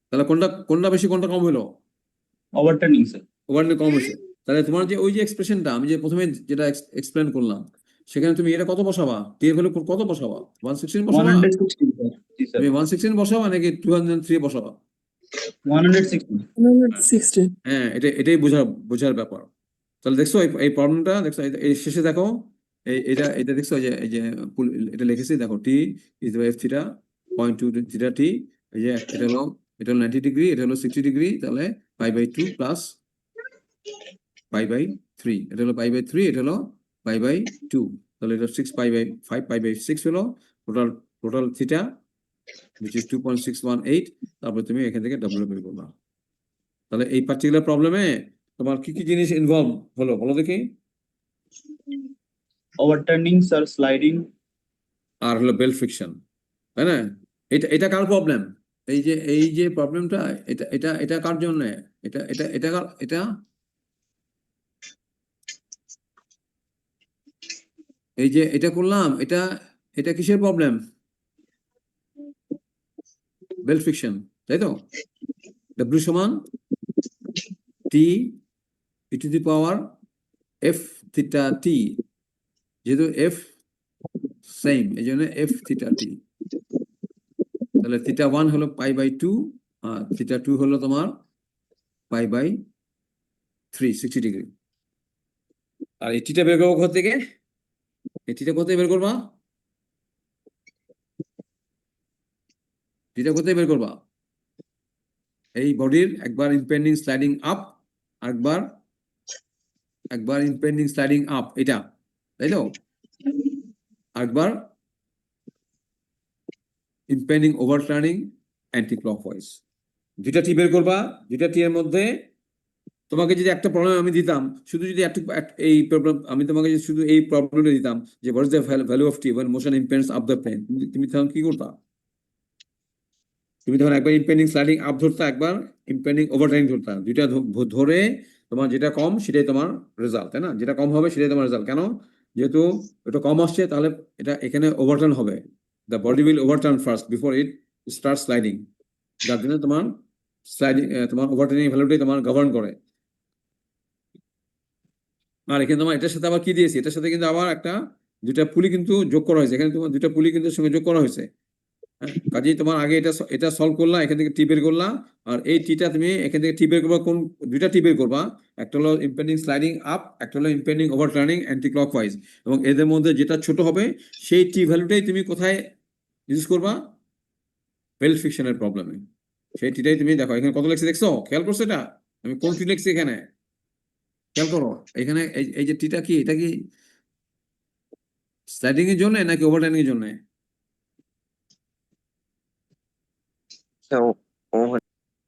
তাহলে কোনটা বেশি কোনটা কম হলো? overturning, sir. ওভারটার্নিং কম হয়েছে। তাহলে তোমার যে ওই যে এক্সপ্রেশনটা আমি যে প্রথমে যেটা এক্সপ্লেন করলাম, সেখানে তুমি এটা কত বসাবা? টি এর ভ্যালু কত বসাবা? 116 বসাবা? 160, sir. জি, sir. তুমি 116 বসাবা নাকি 203 বসাবা? 160. 116. হ্যাঁ এটাই বোঝার ব্যাপার। তাহলে দেখছো এই প্রবলেমটা দেখছো, এই শেষে দেখো এটা দেখছো, এই যে এটা লিখেছি দেখো, T is by F theta 0.2 theta T. এই যে এটা হলো 90 ডিগ্রি, এটা হলো 60 ডিগ্রি, তাহলে pi by 2 plus pi by 3। এটা হলো পাই বাই 3, এটা হলো পাই বাই 2। তাহলে এটা 6 পাই বাই 5 পাই বাই 6 হলো টোটাল থিটা, which is 2.618। তারপর তুমি এখান থেকে ডব্লিউ বের করবা। তাহলে এই পার্টিকুলার প্রবলেমে তোমার কি কি জিনিস ইনভলভ হলো বলো দেখি? Overturning, sir, sliding. আর হলো বেল্ট ফ্রিকশন, তাই না? এটা কার প্রবলেম? এই যে প্রবলেমটা, এটা কার জন্য? এটা এই যে এটা করলাম, এটা কিসের প্রবলেম? বেল্ট ফ্রিকশন, তাই তো? W সমান T e to the power f theta t, যেহেতু f সেম এই জন্য f theta t। তাহলে থিটা 1 হলো পাই বাই 2, আর থিটা 2 হলো তোমার পাই বাই 3, 60 ডিগ্রি। আর এই টিটা বের করবো কোথা থেকে? এই টিটা কোথায় বের করবা? টিটা কোথায় বের করবা? এই বডির একবার ইম্পেন্ডিং স্লাইডিং আপ, একবার ইম্পেন্ডিং স্লাইডিং আপ, এটা তাই তো? একবার ইম্পেন্ডিং ওভারটার্নিং অ্যান্টি ক্লকওয়াইজ। দুইটা টি বের করবা। দুইটা টি এর মধ্যে তোমাকে যদি একটা প্রবলেম আমি দিতাম, শুধু যদি এই প্রবলেম আমি তোমাকে যদি শুধু এই প্রবলেমটা দিতাম যে what is the value of T when motion impends up the plane, তুমি তখন কি করতা? তুমি তখন একবার ইম্পেন্ডিং স্লাইডিং আপ ধরতা, একবার ইম্পেন্ডিং ওভারটার্নিং ধরতা। দুইটা ধরে তোমার যেটা কম সেটাই তোমার রেজাল্ট, তাই না? যেটা কম হবে সেটাই তোমার রেজাল্ট। কেন? যেহেতু এটা কম আসছে, তাহলে এটা এখানে ওভারটার্ন হবে। The body will overturn first before it start sliding, যার জন্য তোমার স্লাইডিং তোমার ওভারটার্নিং ভ্যালুটাই তোমার গভর্ন করে। আর এখানে তোমার এটার সাথে আবার কি দিয়েছি? এটার সাথে কিন্তু আবার দুইটা পুলি কিন্তু যোগ করা হয়েছে। এখানে তোমার দুইটা পুলি কিন্তু সঙ্গে যোগ করা হয়েছে। কাজেই তোমার আগে এটা সলভ করলা, এখান থেকে টি বের করলা, আর এই টিটা তুমি এখান থেকে টি বের করবা। কোন দুইটা টি বের করবা? একটা হলো ইম্পেন্ডিং স্লাইডিং আপ, একটা হলো ইম্পেন্ডিং ওভারটার্নিং অ্যান্টি ক্লকওয়াইজ। এবং এদের মধ্যে যেটা ছোট হবে সেই টি ভ্যালুটাই তুমি কোথায় ইউজ করবা? বেল্ট ফ্রিকশনের প্রবলেমে। সেই টিটাই তুমি দেখো এখানে কত লিখছি দেখছো? খেয়াল করছো এটা? আমি কোন টি লিখছি এখানে? খেয়াল করো এখানে এই যে টিটা কি, এটা কি স্লাইডিং এর জন্য নাকি ওভারটার্নিং এর জন্য?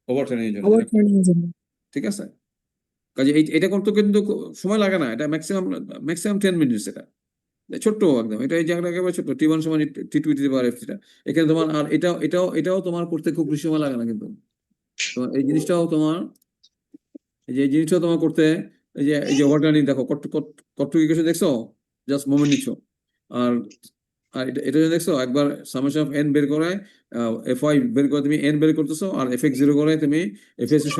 ওভারটার্নিং এর জন্য, Overturning জন্য। ঠিক আছে? কাজে এটা করতে কিন্তু সময় লাগে না, এটা ম্যাক্সিমাম 10 মিনিটস। এটা ছোট্ট একদম, এটা এই জায়গাটা একেবারে ছোট্ট, T1 সমান T2 two the power F3 এখানে তোমার, আর এটাও তোমার করতে খুব বেশি সময় লাগে না কিন্তু, তোমার এই জিনিসটাও তোমার, এই জিনিসটাও তোমার করতে, এই যে ওভারটার্নিং দেখো, কত ইকুয়েশন দেখছো, জাস্ট মোমেন্ট নিচ্ছ। আর আর এটা যে দেখছো, একবার সামেশন অফ n বের করে fy বের করে তুমি n বের করতেছো, আর fx 0 করে তুমি fs এর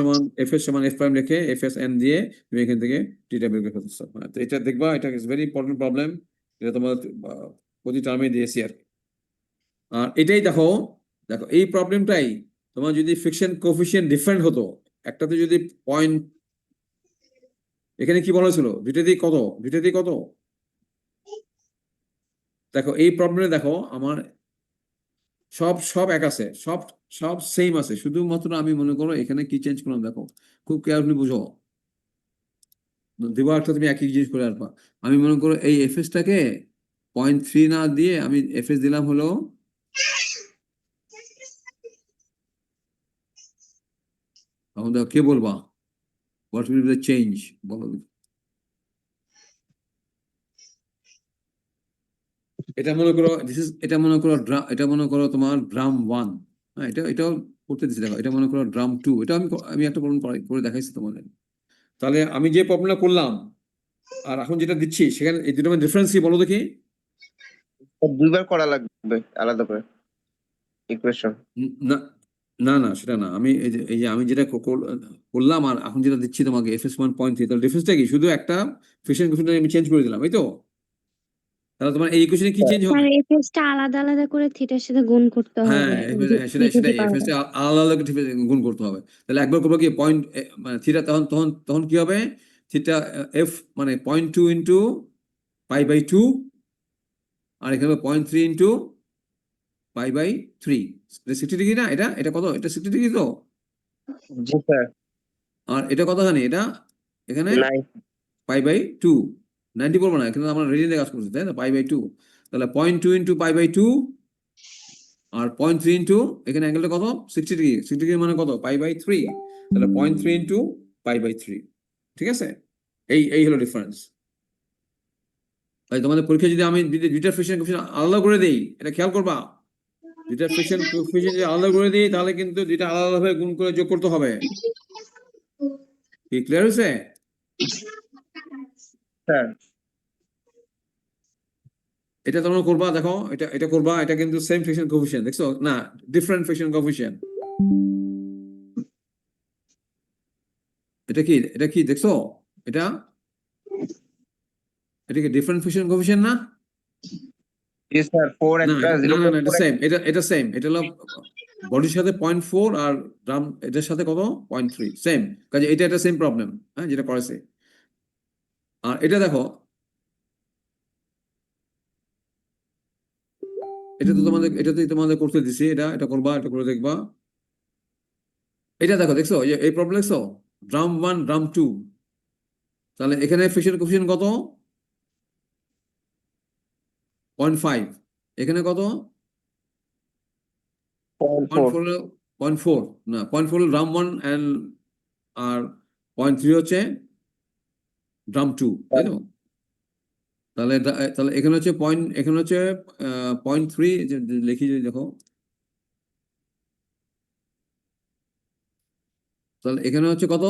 সমান f প্রাইম রেখে fs n দিয়ে তুমি এখান থেকে টিটা বের করে ফেলতেছো। তো এটা দেখবা, এটা ইজ ভেরি ইম্পর্টেন্ট প্রবলেম, এটা তোমার প্রতি টার্মে দিয়েছি আর কি। আর এটাই দেখো, এই প্রবলেমটাই তোমার যদি ফ্রিকশন কোএফিসিয়েন্ট ডিফারেন্ট হতো, একটাতে যদি পয়েন্ট, এখানে কি বলা হয়েছিল দুইটাতেই কত, দেখো এই প্রবলেমে দেখো আমার সব এক আছে, সব সেম আছে, শুধুমাত্র আমি মনে করো এখানে কি চেঞ্জ করলাম, দেখো খুব কেয়ারফুলি বুঝো, দেওয়া একটা তুমি একই জিনিস করে আসবা। আমি মনে করো এই এফএসটাকে 0.3 না দিয়ে আমি এফএস দিলাম হলো, তখন দেখো কে বলবা, what will be the change, বলো। এটা মনে করো এটা মনে করো তোমার ড্রাম 1, হ্যাঁ, এটাও করতে দিচ্ছি, দেখো এটা মনে করো ড্রাম 2, এটা আমি একটা প্রবলেম করে দেখাইছি তোমাদের। তাহলে আমি যে প্রবলেমটা করলাম আর এখন যেটা দিচ্ছি, সেখানে এই দুটোর মধ্যে ডিফারেন্স কি বলো দেখি? দুইবার করা লাগবে আলাদা করে ইকুয়েশন। না না না, সেটা না, আমি এই যে আমি যেটা করলাম আর এখন যেটা দিচ্ছি তোমাকে fs 1.3, তাহলে ডিফারেন্সটা কি? শুধু একটা ফিশন কোএফিসিয়েন্ট আমি চেঞ্জ করে দিলাম, এই তো। তাহলে তোমার এই ইকুয়েশনে কি চেঞ্জ স্যার হবে? এফএস টা আলাদা আলাদা করে থিটার সাথে গুণ করতে হ্যাঁ, হবে সেটাই FS টা আলাদা আলাদা গুণ করতে হবে। তাহলে একবার করবো কি পয়েন্ট, মানে থিটা, তখন কি হবে, থিটা f মানে 0.2 ইন্টু π/2, আর এখানে 0.3 ইন্টু π/3, 60 ডিগ্রি না, এটা কত, এটা 60 ডিগ্রি তো, জি স্যার। আর এটা কতখানি, এটা এখানে নাই π/2, 90 বলবো না, এখানে আমরা রেডিয়ানে কাজ করছি, তাই না, π/2, তাহলে 0.2 ইন্টু π/2 আর 0.3 ইন্টু এখানে অ্যাঙ্গেলটা কত, 60 ডিগ্রি, 60 ডিগ্রি মানে কত, π/3, তাহলে 0.3 ইন্টু π/3, ঠিক আছে, এই হলো ডিফারেন্স। তাই তোমাদের পরীক্ষা যদি আমি দুইটা ফ্রিকশন কোএফিসিয়েন্ট আলাদা করে দেই, এটা খেয়াল করবা, দুইটা ফ্রিকশন কোএফিসিয়েন্ট যদি আলাদা করে দিই, তাহলে কিন্তু দুইটা আলাদাভাবে গুণ করে যোগ করতে হবে। কি ক্লিয়ার হয়েছে? স্যার। এটা তোমরা করবা, দেখো এটা করবা, এটা কিন্তু সেম ফ্রিকশন কোএফিসিয়েন্ট, দেখছো না, ডিফারেন্ট ফ্রিকশন কোএফিসিয়েন্ট। এটা কি দেখছো, এটা কি ডিফারেন্ট ফ্রিকশন কোএফিসিয়েন্ট না? জি স্যার 4 না একটা না 0 না না, এটা সেম, এটা সেম, এটা হলো বডির সাথে 0.4 আর ড্রাম এটার সাথে কত 0.3, সেম কাজে এটা সেম প্রবলেম, হ্যাঁ, যেটা করেছে। আর এটা দেখো, এটাতেই তোমাদের করতে দিছি, এটা করবা, এটা করে দেখবা। এটা দেখো, দেখছো এই প্রবলেম দেখছো, ড্রাম 1 ড্রাম 2, তাহলে এখানে ফ্রিকশন কোএফিসিয়েন্ট কত, 0.5, এখানে কত, 0.4 0.4 না, 0.4 ড্রাম 1 আর 0.3 হচ্ছে ড্রাম 2, তাই তো? তাহলে এখানে হচ্ছে এখানে হচ্ছে 0.3, লিখি যদি দেখো, তাহলে এখানে হচ্ছে কত,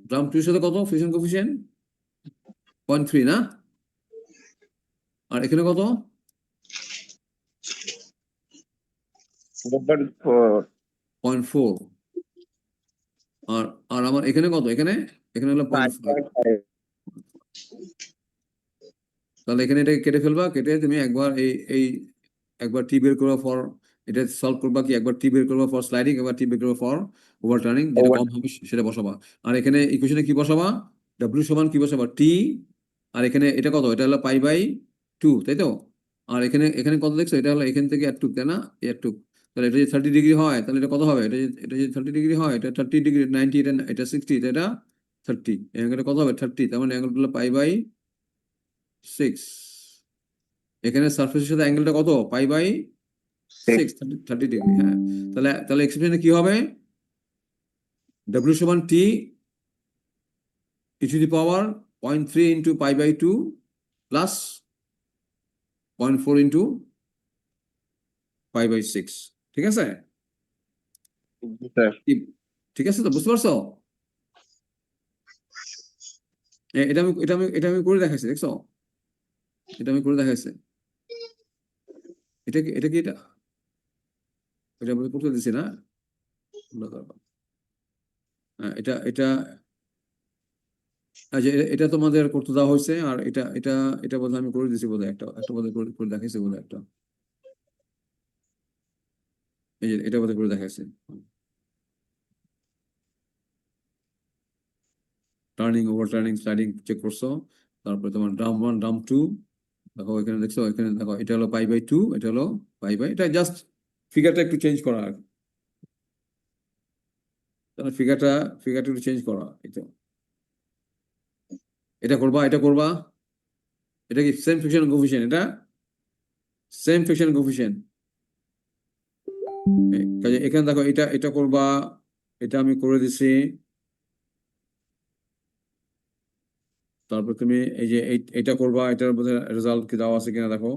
ড্রাম 2 এর সাথে কত ফ্রিকশন কোএফিসিয়েন্ট 0.3 না, আর এখানে কত, 0.4, আর আমার এখানে কত, এখানে হলো 0.5, তাহলে এখানে এটা কেটে ফেলবা, কেটে তুমি একবার একবার টি বের করবা ফর, এটা সলভ করবা কি, একবার টি বের করবা ফর স্লাইডিং, একবার টি বের করবা ফর ওভারটার্নিং, যেটা কম হবে সেটা বসাবা। আর এখানে ইকুয়েশনে কি বসাবা, W সমান কি বসাবা, টি, আর এখানে এটা কত, এটা হলো π/2, তাই তো? আর এখানে কত দেখছো, এটা হলো এখান থেকে এতটুক, তাই না, এতটুক, তাহলে এটা যদি 30 ডিগ্রি হয়, তাহলে এটা কত হবে, এটা যদি 30 ডিগ্রি হয়, এটা 30 ডিগ্রি, 90, এটা 60, এটা 30, এই অ্যাঙ্গেলটা কত হবে 30, তার মানে অ্যাঙ্গেলটা হলো π/6, এখানে সারফেসের সাথে অ্যাঙ্গেলটা কত, π/6, 30 ডিগ্রি, হ্যাঁ। তাহলে এক্সপ্রেশনে কি হবে, W সমান T e to the power 0.3 into π/2 plus 0.4 into 5/6, ঠিক আছে? জি স্যার। ঠিক আছে তো, বুঝতে পারছো? এটা আমি করে দেখাইছি, দেখছো? এটা আমি করে দেখাইছি। এটা কি এটা আমি করতে দিছি না? হ্যাঁ, এটা আচ্ছা, এটা তোমাদের করতে দেওয়া হয়েছে, আর এটা বোধহয় আমি করে দিছি, বোধহয় একটা বোধহয় করে দেখাইছি, বোধহয় একটা, এই যে এটা বোধহয় করে দেখাইছে। Turning, over turning, sliding check করছো, তারপরে তোমার ড্রাম 1, ড্রাম 2, দেখো এখানে দেখছো, এখানে দেখো এটা হলো π/2, এটা হলো π/, এটা জাস্ট ফিগারটা একটু চেঞ্জ করা আর কি। ফিগারটা একটু চেঞ্জ করা, এটা করবা, এটা কি সেম ফ্রিকশন কোএফিশিয়েন্ট, এটা সেম ফ্রিকশন কোএফিশিয়েন্ট। কাজে এখানে দেখো এটা করবা, এটা আমি করে দিছি। তারপর তুমি এই যে এটা করবা, এটার মধ্যে রেজাল্ট কি দেওয়া আছে কিনা দেখো।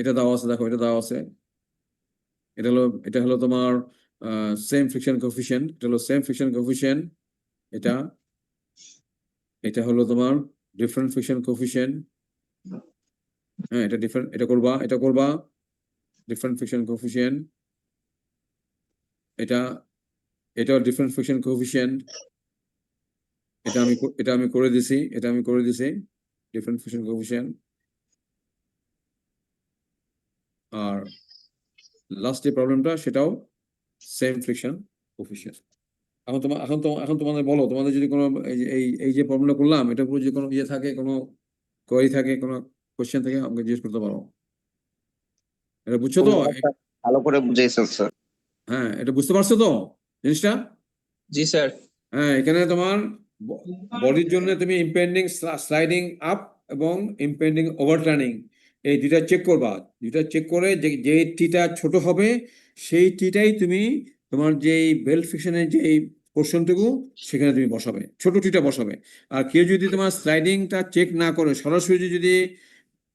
এটা দেওয়া আছে, দেখো এটা দেওয়া আছে। এটা হলো তোমার সেম ফ্রিকশন কোএফিশিয়েন্ট, এটা হলো সেম ফ্রিকশন কোএফিশিয়েন্ট। এটা হলো তোমার ডিফারেন্ট ফ্রিকশন কোএফিশিয়েন্ট। হ্যাঁ, এটা করবা ডিফারেন্ট ফ্রিকশন কোএফিশিয়েন্ট। এটা ডিফারেন্ট ফ্রিকশন কোএফিশিয়েন্ট। এটা আমি করে দিছি, ডিফারেন্ট ফ্রিকশন কোএফিশিয়েন্ট। আর লাস্ট যে প্রবলেমটা, সেটাও সেম ফ্রিকশন কোএফিশিয়েন্ট। এখন তোমাদের বলো, তোমাদের যদি কোনো এই যে প্রবলেমটা করলাম, এটা পুরো যদি কোনো ইয়ে থাকে, কোনো কোয়েরি থাকে, কোনো কোশ্চেন থাকে, আমাকে জিজ্ঞেস করতে পারো। এটা বুঝছো তো? ভালো করে বুঝাইছেন স্যার। হ্যাঁ, এটা বুঝতে পারছো তো জিনিসটা? জি স্যার। হ্যাঁ, এখানে তোমার বডির জন্য তুমি ইম্পেন্ডিং স্লাইডিং আপ এবং ইম্পেন্ডিং ওভারটার্নিং, এই দুইটা চেক করবা। দুইটা চেক করে যে টিটা ছোট হবে, সেই টিটাই তুমি তোমার যেই বেল্ট ফিকশনের যে পোর্শনটুকু, সেখানে তুমি বসাবে, ছোট টিটা বসাবে। আর কেউ যদি তোমার স্লাইডিংটা চেক না করে সরাসরি যদি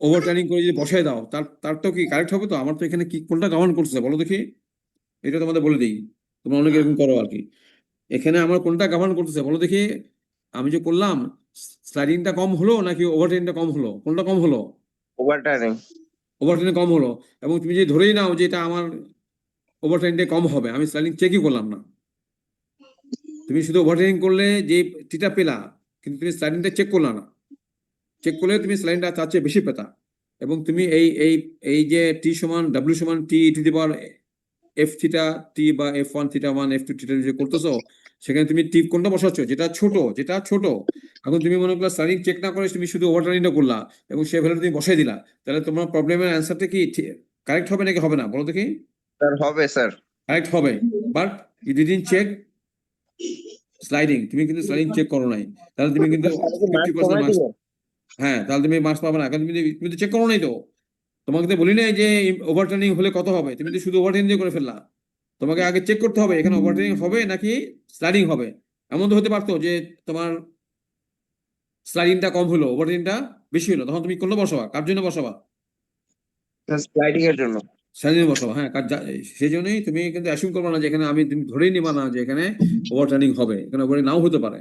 ওভারটার্নিং করে যদি বসায় দাও, তার তো কি কারেক্ট হবে তো? আমার তো এখানে কি কোনটা গভর্ন করছে বলো দেখি, এটা তোমাদের বলে দিই, তোমরা অনেকে এরকম করো আর কি। এখানে আমার কোনটা গভর্ন করতেছে বলো দেখি? আমি যে করলাম, স্লাইডিংটা কম হলো নাকি ওভারটার্নিংটা কম হলো? কোনটা কম হলো? ওভারটার্নিং। ওভারটার্নিং কম হলো। এবং তুমি যদি ধরেই নাও যে এটা আমার ওভারটার্নিংটা কম হবে, আমি স্লাইডিং চেকই করলাম না, তুমি শুধু ওভারটার্নিং করলে যে টিটা পেলা, কিন্তু তুমি স্লাইডিংটা চেক করলা না। চেক করলে তুমি স্লাইডিংটা তার চেয়ে বেশি পেতা। এবং তুমি এই যে টি সমান ডাব্লিউ সমান T to the power F theta T বা F1 থিটা 1 F2 থিটা যে করতেছো, সেখানে তুমি টিপ কোনটা বসাচ্ছ? যেটা ছোট। এখন তুমি মনে করলে স্লাইডিং চেক না করে তুমি শুধু ওভারটার্নিংটা করলা এবং সেই ভ্যালু তুমি বসাই দিলা, তাহলে তোমার প্রবলেমের অ্যান্সারটা কি কারেক্ট হবে নাকি হবে না বলো দেখি? স্যার হবে স্যার। কারেক্ট হবে, but you didn't check sliding, তুমি কিন্তু স্লাইডিং চেক করো নাই, তাহলে তুমি কিন্তু 50% মার্কস, হ্যাঁ, তাহলে তুমি মার্কস পাবে না, কারণ তুমি তো চেক করো নাই তো। তোমাকে তো বলি নাই যে ওভারটার্নিং হলে কত হবে, তুমি তো শুধু ওভারটার্নিং দিয়ে করে ফেললা। তোমাকে আগে চেক করতে হবে এখানে ওভারটার্নিং হবে নাকি স্লাইডিং হবে। এমন তো হতে পারতো যে তোমার স্লাইডিংটা কম হলো, ওভারটার্নিংটা বেশি হলো, তখন তুমি কোনটা বসাবা? কার জন্য বসাবা? স্লাইডিং এর জন্য। স্লাইডিং বসাবা, হ্যাঁ। সেই জন্যই তুমি কিন্তু অ্যাসিউম করবে না যে এখানে, তুমি ধরেই নিবা না যে এখানে ওভারটার্নিং হবে, এখানে ওভারটার্নিং নাও হতে পারে।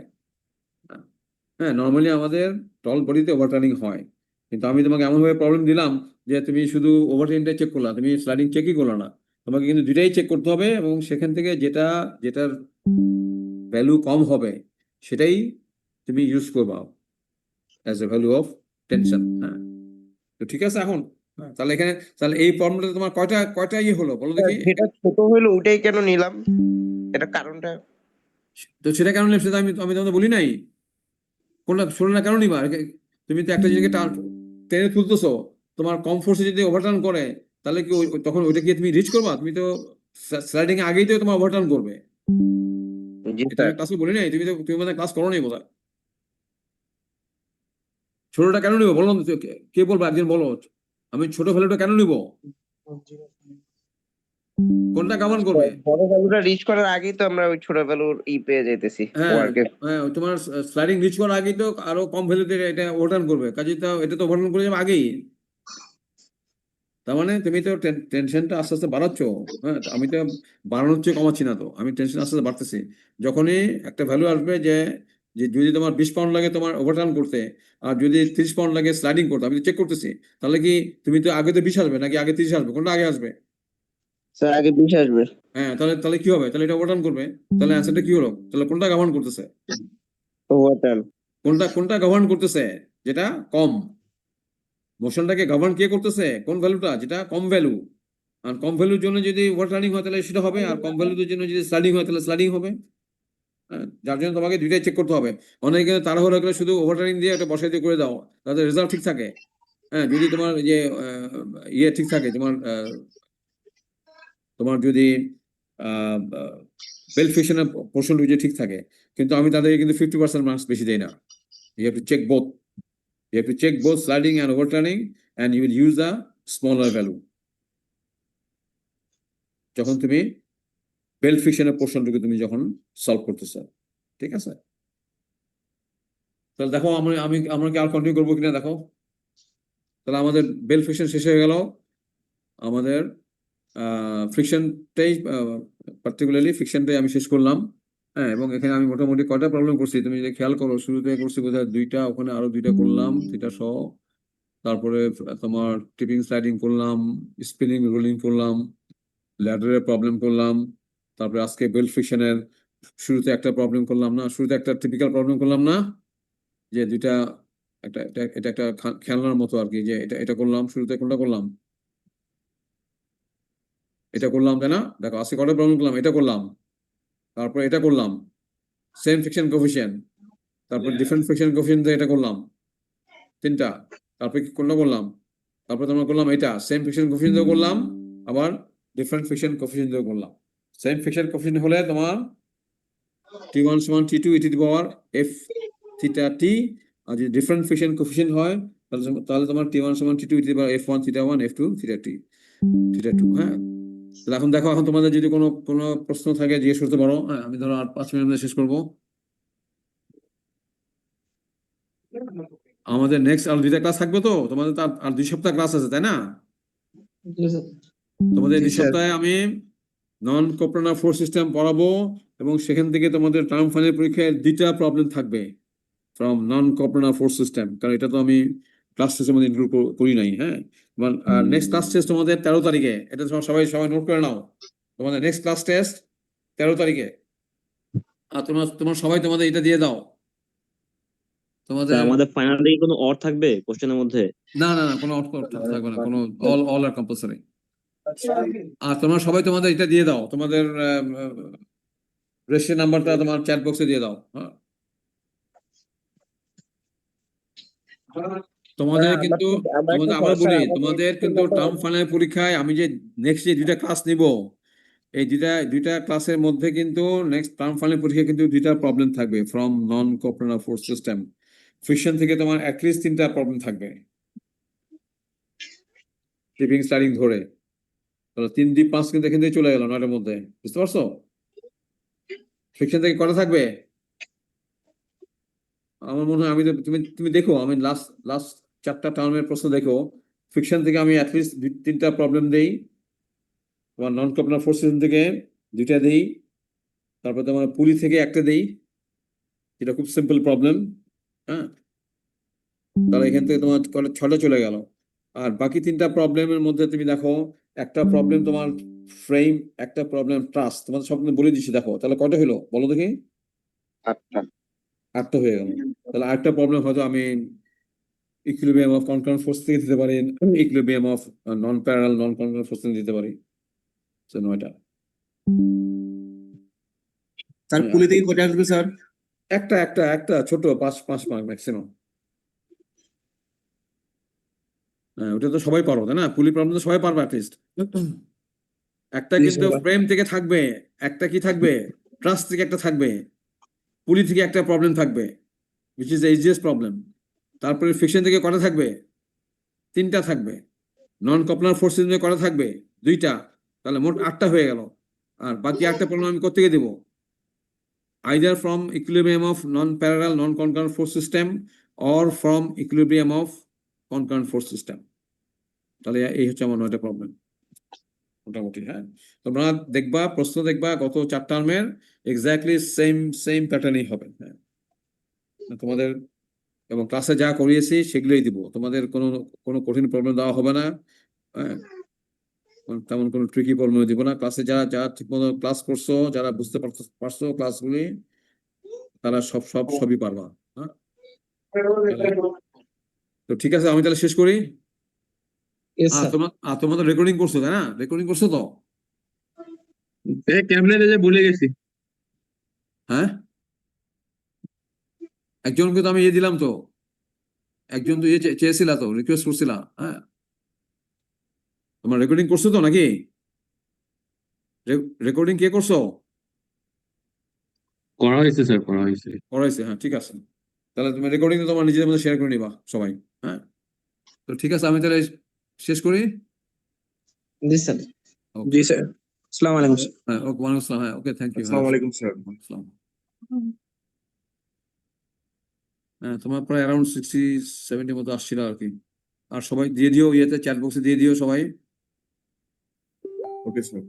হ্যাঁ, নর্মালি আমাদের টল বডিতে ওভারটার্নিং হয়, কিন্তু আমি তোমাকে এমনভাবে প্রবলেম দিলাম যে তুমি শুধু ওভারটার্নিংটা চেক করলা, তুমি স্লাইডিং চেকই করলা না। তোমাকে কিন্তু দুটাই চেক করতে হবে, এবং সেখান থেকে যেটার ভ্যালু কম হবে সেটাই তুমি ইউজ করবা as a value of tension. হ্যাঁ, তো ঠিক আছে। এখন তাহলে এই প্রবলেমটা তোমার কয়টা ইয়ে হলো বলো দেখি? যেটা ছোট হলো ওটাই কেন নিলাম, এটা কারণটা? তো সেটা কেন নিলে সেটা আমি তোমাদের বলি নাই। কোনটা ছোট না কেন নিবা? তুমি তো একটা জিনিসকে টেনে তুলতেছো, তোমার কম ফোর্সে যদি ওভারটার্ন করে, তাহলে কি তখন ওইটা কি তুমি রিচ করবা? তুমি তো স্লাইডিং এ আগেই তো তোমার ওভারটার্ন করবে। জি এটা স্যার। আমি ক্লাসে বলি নাই, তুমি মানে ক্লাস করো নাই বোধহয়। ছোটটা কেন নিবো বলো না? কে বলবো? একজন বলো, আমি ছোট ভ্যালুটা কেন নিবো? কোনটা গভর্ন করবে? বড় ভ্যালুটা রিচ করার আগেই তো আমরা ওই ছোট ভ্যালুর পেয়ে যাইতেছি হ্যাঁ ওয়ার্কে। হ্যাঁ, তোমার স্লাইডিং রিচ করার আগেই তো আরো কম ভ্যালুতে এটা ওভারটার্ন করবে, কাজে তো এটা তো ওভারটার্ন করে যাবে আগেই। তার মানে তুমি তো টেনশনটা আস্তে আস্তে বাড়াচ্ছ। হ্যাঁ, আমি তো বাড়ানোর চেয়ে কমাচ্ছি না তো, আমি টেনশন আস্তে আস্তে বাড়তেছি। যখনই একটা ভ্যালু আসবে যে যে যদি তোমার 20 পাউন্ড লাগে তোমার ওভারটার্ন করতে, আর যদি 30 পাউন্ড লাগে স্লাইডিং করতে, আমি তো চেক করতেছি, তাহলে কি তুমি তো আগে তো 20 আসবে নাকি আগে 30 আসবে, কোনটা আগে আসবে? স্যার আগে 20 আসবে। হ্যাঁ, তাহলে তাহলে কি হবে? তাহলে এটা ওভারটার্ন করবে। তাহলে অ্যান্সারটা কি হলো? তাহলে কোনটা গভর্ন করতেছে? ওভারটার্ন। কোনটা গভর্ন করতেছে? যেটা কম। মোশনটাকে গভর্ন কে করতেছে? কোন ভ্যালুটা? যেটা কম ভ্যালু। আর কম ভ্যালুর জন্য যদি ওভারটার্নিং হয় তাহলে সেটা হবে, আর কম ভ্যালুর জন্য যদি স্লাইডিং হয় তাহলে স্লাইডিং হবে। হ্যাঁ, যার জন্য তোমাকে দুইটাই চেক করতে হবে। অনেকে কিন্তু তাড়াহুড়ো করে শুধু ওভারটার্নিং দিয়ে একটা বসাই দিয়ে করে দাও, তাতে রেজাল্ট ঠিক থাকে। হ্যাঁ, যদি তোমার যে ইয়ে ঠিক থাকে, তোমার যদি বেলফিশনের পোর্শন যদি ঠিক থাকে, কিন্তু আমি তাদেরকে কিন্তু 50% মার্কস বেশি দেই না। You have to check both. You have to check both sliding and overturning, and you will use the smaller value. যখন তুমি বেল ফিকশনের পোর্শনটুকু তুমি যখন সলভ করতেছো, ঠিক আছে? তাহলে দেখো আমরা কি আর কন্টিনিউ করবো কিনা দেখো। তাহলে আমাদের বেল ফিকশন শেষ হয়ে গেল। আমাদের ফ্রিকশনটাই পার্টিকুলারলি ফিকশনটাই আমি শেষ করলাম। হ্যাঁ, এবং এখানে আমি মোটামুটি কয়টা প্রবলেম করছি তুমি যদি খেয়াল করো, শুরুতে করছি বোধহয় 2টা, ওখানে আরো 2টা করলাম, 2টা সহ। তারপরে তোমার টিপিং স্লাইডিং করলাম, স্পিনিং রোলিং করলাম, ল্যাডারের প্রবলেম করলাম, তারপরে আজকে বেল্ট ফ্রিকশনের শুরুতে একটা প্রবলেম করলাম না, শুরুতে একটা টিপিক্যাল প্রবলেম করলাম না, যে দুইটা এটা একটা খেলনার মতো আর কি, যে এটা করলাম শুরুতে। কোনটা করলাম? এটা করলাম, তাই না? দেখো আজকে কটা প্রবলেম করলাম, এটা করলাম, তারপরে এটা করলাম, সেম ফ্রিকশন কোফিশিয়েন্ট, তারপর ডিফারেন্ট ফ্রিকশন কোফিশিয়েন্ট এটা করলাম, 3টা। তারপরে কোনটা করলাম? তারপরে তোমরা করলাম এটা সেম ফ্রিকশন কোফিশিয়েন্ট করলাম, আবার ডিফারেন্ট ফ্রিকশন কোফিশিয়েন্ট করলাম। সেম ফ্রিকশন কোফিশিয়েন্ট হলে তোমার T1 সমান T2 e to the power f theta t, আর যদি ডিফারেন্ট ফ্রিকশন কোফিশিয়েন্ট হয় তাহলে তোমার T1 সমান T2 e to the power f1 theta 1 f2 theta t theta 2। হ্যাঁ, তাহলে এখন দেখো, এখন তোমাদের যদি কোনো প্রশ্ন থাকে জিজ্ঞেস করতে পারো। হ্যাঁ, আমি ধরো আর 5 মিনিট মধ্যে শেষ করবো। আমাদের নেক্সট আর 2টা ক্লাস থাকবে, তো তোমাদের তো আর 2 সপ্তাহ ক্লাস আছে, তাই না? জি স্যার। তোমাদের জি 2 স্যার। সপ্তাহে আমি নন কোপ্লানার ফোর্স সিস্টেম পড়াবো, এবং সেখান থেকে তোমাদের টার্ম ফাইনাল পরীক্ষায় 2টা প্রবলেম থাকবে from non coplanar force system, কারণ এটা তো আমি ক্লাস টেস্টের মধ্যে ইনক্লুড করি নাই। হ্যাঁ, আর নেক্সট ক্লাস টেস্ট তোমাদের 13 তারিখে, এটা তোমার সবাই নোট করে নাও। তোমাদের নেক্সট ক্লাস টেস্ট 13 তারিখে, আর তোমার সবাই তোমাদের এটা দিয়ে দাও তোমাদের। আমাদের ফাইনালি কোনো অর থাকবে কোশ্চেনের মধ্যে? না না না, কোনো অর্থ থাকবে না, কোনো অল আর কম্পালসারি। আর তোমরা সবাই তোমাদের এটা দিয়ে দাও, তোমাদের রেজিস্ট্রেশন নাম্বারটা তোমার চ্যাট বক্সে দিয়ে দাও। হ্যাঁ, তোমাদের কিন্তু আবার বলি, তোমাদের কিন্তু টার্ম ফাইনাল পরীক্ষায় আমি যে নেক্সট যে 2টা ক্লাস নিব, এই দুইটা ক্লাসের মধ্যে কিন্তু নেক্সট টার্ম ফাইনাল পরীক্ষা কিন্তু 2টা প্রবলেম থাকবে from non coplanar force system. Friction থেকে তোমার অ্যাটলিস্ট 3টা প্রবলেম থাকবে, টিপিং স্লাইডিং ধরে। 3 দিয়ে 5 কিন্তু এখান থেকে চলে গেল 9টার মধ্যে, বুঝতে পারছো? ফ্রিকশন থেকে কটা থাকবে? আমার মনে হয়, আমি তো তুমি দেখো, আমি লাস্ট 4টা টার্মের প্রশ্ন দেখো, ফ্রিকশন থেকে আমি অ্যাটলিস্ট 3টা প্রবলেম দেই, তোমার নন কোপ্লানার ফোর্স সিস্টেম থেকে 2টা দেই, তারপর তোমার পুলি থেকে একটা দেই, যেটা খুব সিম্পল প্রবলেম। হ্যাঁ, তাহলে এখান থেকে তোমার 6টা চলে গেল। আর বাকি 3টা প্রবলেমের মধ্যে তুমি দেখো, একটা প্রবলেম তোমার ফ্রেম, একটা প্রবলেম ট্রাস, তোমাদের সব বলে দিচ্ছি। দেখো তাহলে কয়টা হলো বলো দেখি? 8টা হয়ে গেল। তাহলে আরেকটা প্রবলেম হয়তো আমি ইকুইলিব্রিয়াম অফ কনকারেন্ট ফোর্স থেকে দিতে পারি, equilibrium of non parallel non concurrent force থেকে দিতে পারি। 9টা। স্যার পুলি থেকে কটা আসবে স্যার? একটা ছোট 5 মার্ক ম্যাক্সিমাম। হ্যাঁ, ওটা তো সবাই পারো, তাই না? পুলি প্রবলেম তো সবাই পারবে অ্যাটলিস্ট একটা। কিন্তু ফ্রেম থেকে থাকবে একটা, কি থাকবে? ট্রাস্ট থেকে একটা থাকবে, পুলি থেকে একটা প্রবলেম থাকবে, which is the easiest problem. তারপরে ফিকশন থেকে কটা থাকবে? 3টা থাকবে। নন কপ্লানার ফোর্স সিস্টেমে কটা থাকবে? 2টা। তাহলে মোট 8টা হয়ে গেল। আর বাকি 8টা প্রবলেম আমি কোত্থেকে দেবো? Either from equilibrium of non-parallel non-concurrent force system or from equilibrium of concurrent force system. তাহলে এই হচ্ছে আমার 9টা প্রবলেম মোটামুটি। হ্যাঁ, তোমরা দেখবা, প্রশ্ন দেখবা গত 4 টার্মের এক্স্যাক্টলি সেম প্যাটার্নই হবে। হ্যাঁ, তোমাদের এবং ক্লাসে যা করিয়েছি সেগুলোই দিব, তোমাদের কোনো কঠিন প্রবলেম দেওয়া হবে না। হ্যাঁ, তেমন কোনো ট্রিকি প্রবলেম দিব না। ক্লাসে যারা ঠিকমতো ক্লাস করছো, যারা বুঝতে পারছো ক্লাসগুলি, তারা সবই পারবা। হ্যাঁ, তো ঠিক আছে, আমি তাহলে শেষ করি। Yes, sir. তোমাদের রেকর্ডিং করছো তাই না? রেকর্ডিং করছো তো? ক্যাবলেটে যে ভুলে গেছি। হ্যাঁ, একজনকে তো আমি দিলাম তো, একজন তো চেয়েছিলা তো, রিকোয়েস্ট করছিলা। হ্যাঁ, তোমার রেকর্ডিং করছো তো নাকি? রেকর্ডিং কে করছো? করা হয়েছে স্যার, করা হয়েছে। করাইছে, হ্যাঁ ঠিক আছে। তাহলে তুমি রেকর্ডিং তোমার নিজেদের মধ্যে শেয়ার করে নিবা সবাই। হ্যাঁ, তো ঠিক আছে, আমি তাহলে শেষ করি। জি স্যার। Okay. জি স্যার। আসসালামু আলাইকুম স্যার। হ্যাঁ, ওকে, ওয়ালাইকুম আসসালাম। হ্যাঁ, ওকে, থ্যাংক ইউ। আসসালামু আলাইকুম স্যার। আসসালাম। হ্যাঁ, তোমার প্রায় অ্যারাউন্ড 60-70 মতো আসছিল আর কি। আর সবাই দিয়ে দিও, চ্যাট বক্সে দিয়ে দিও সবাই। Okay sir.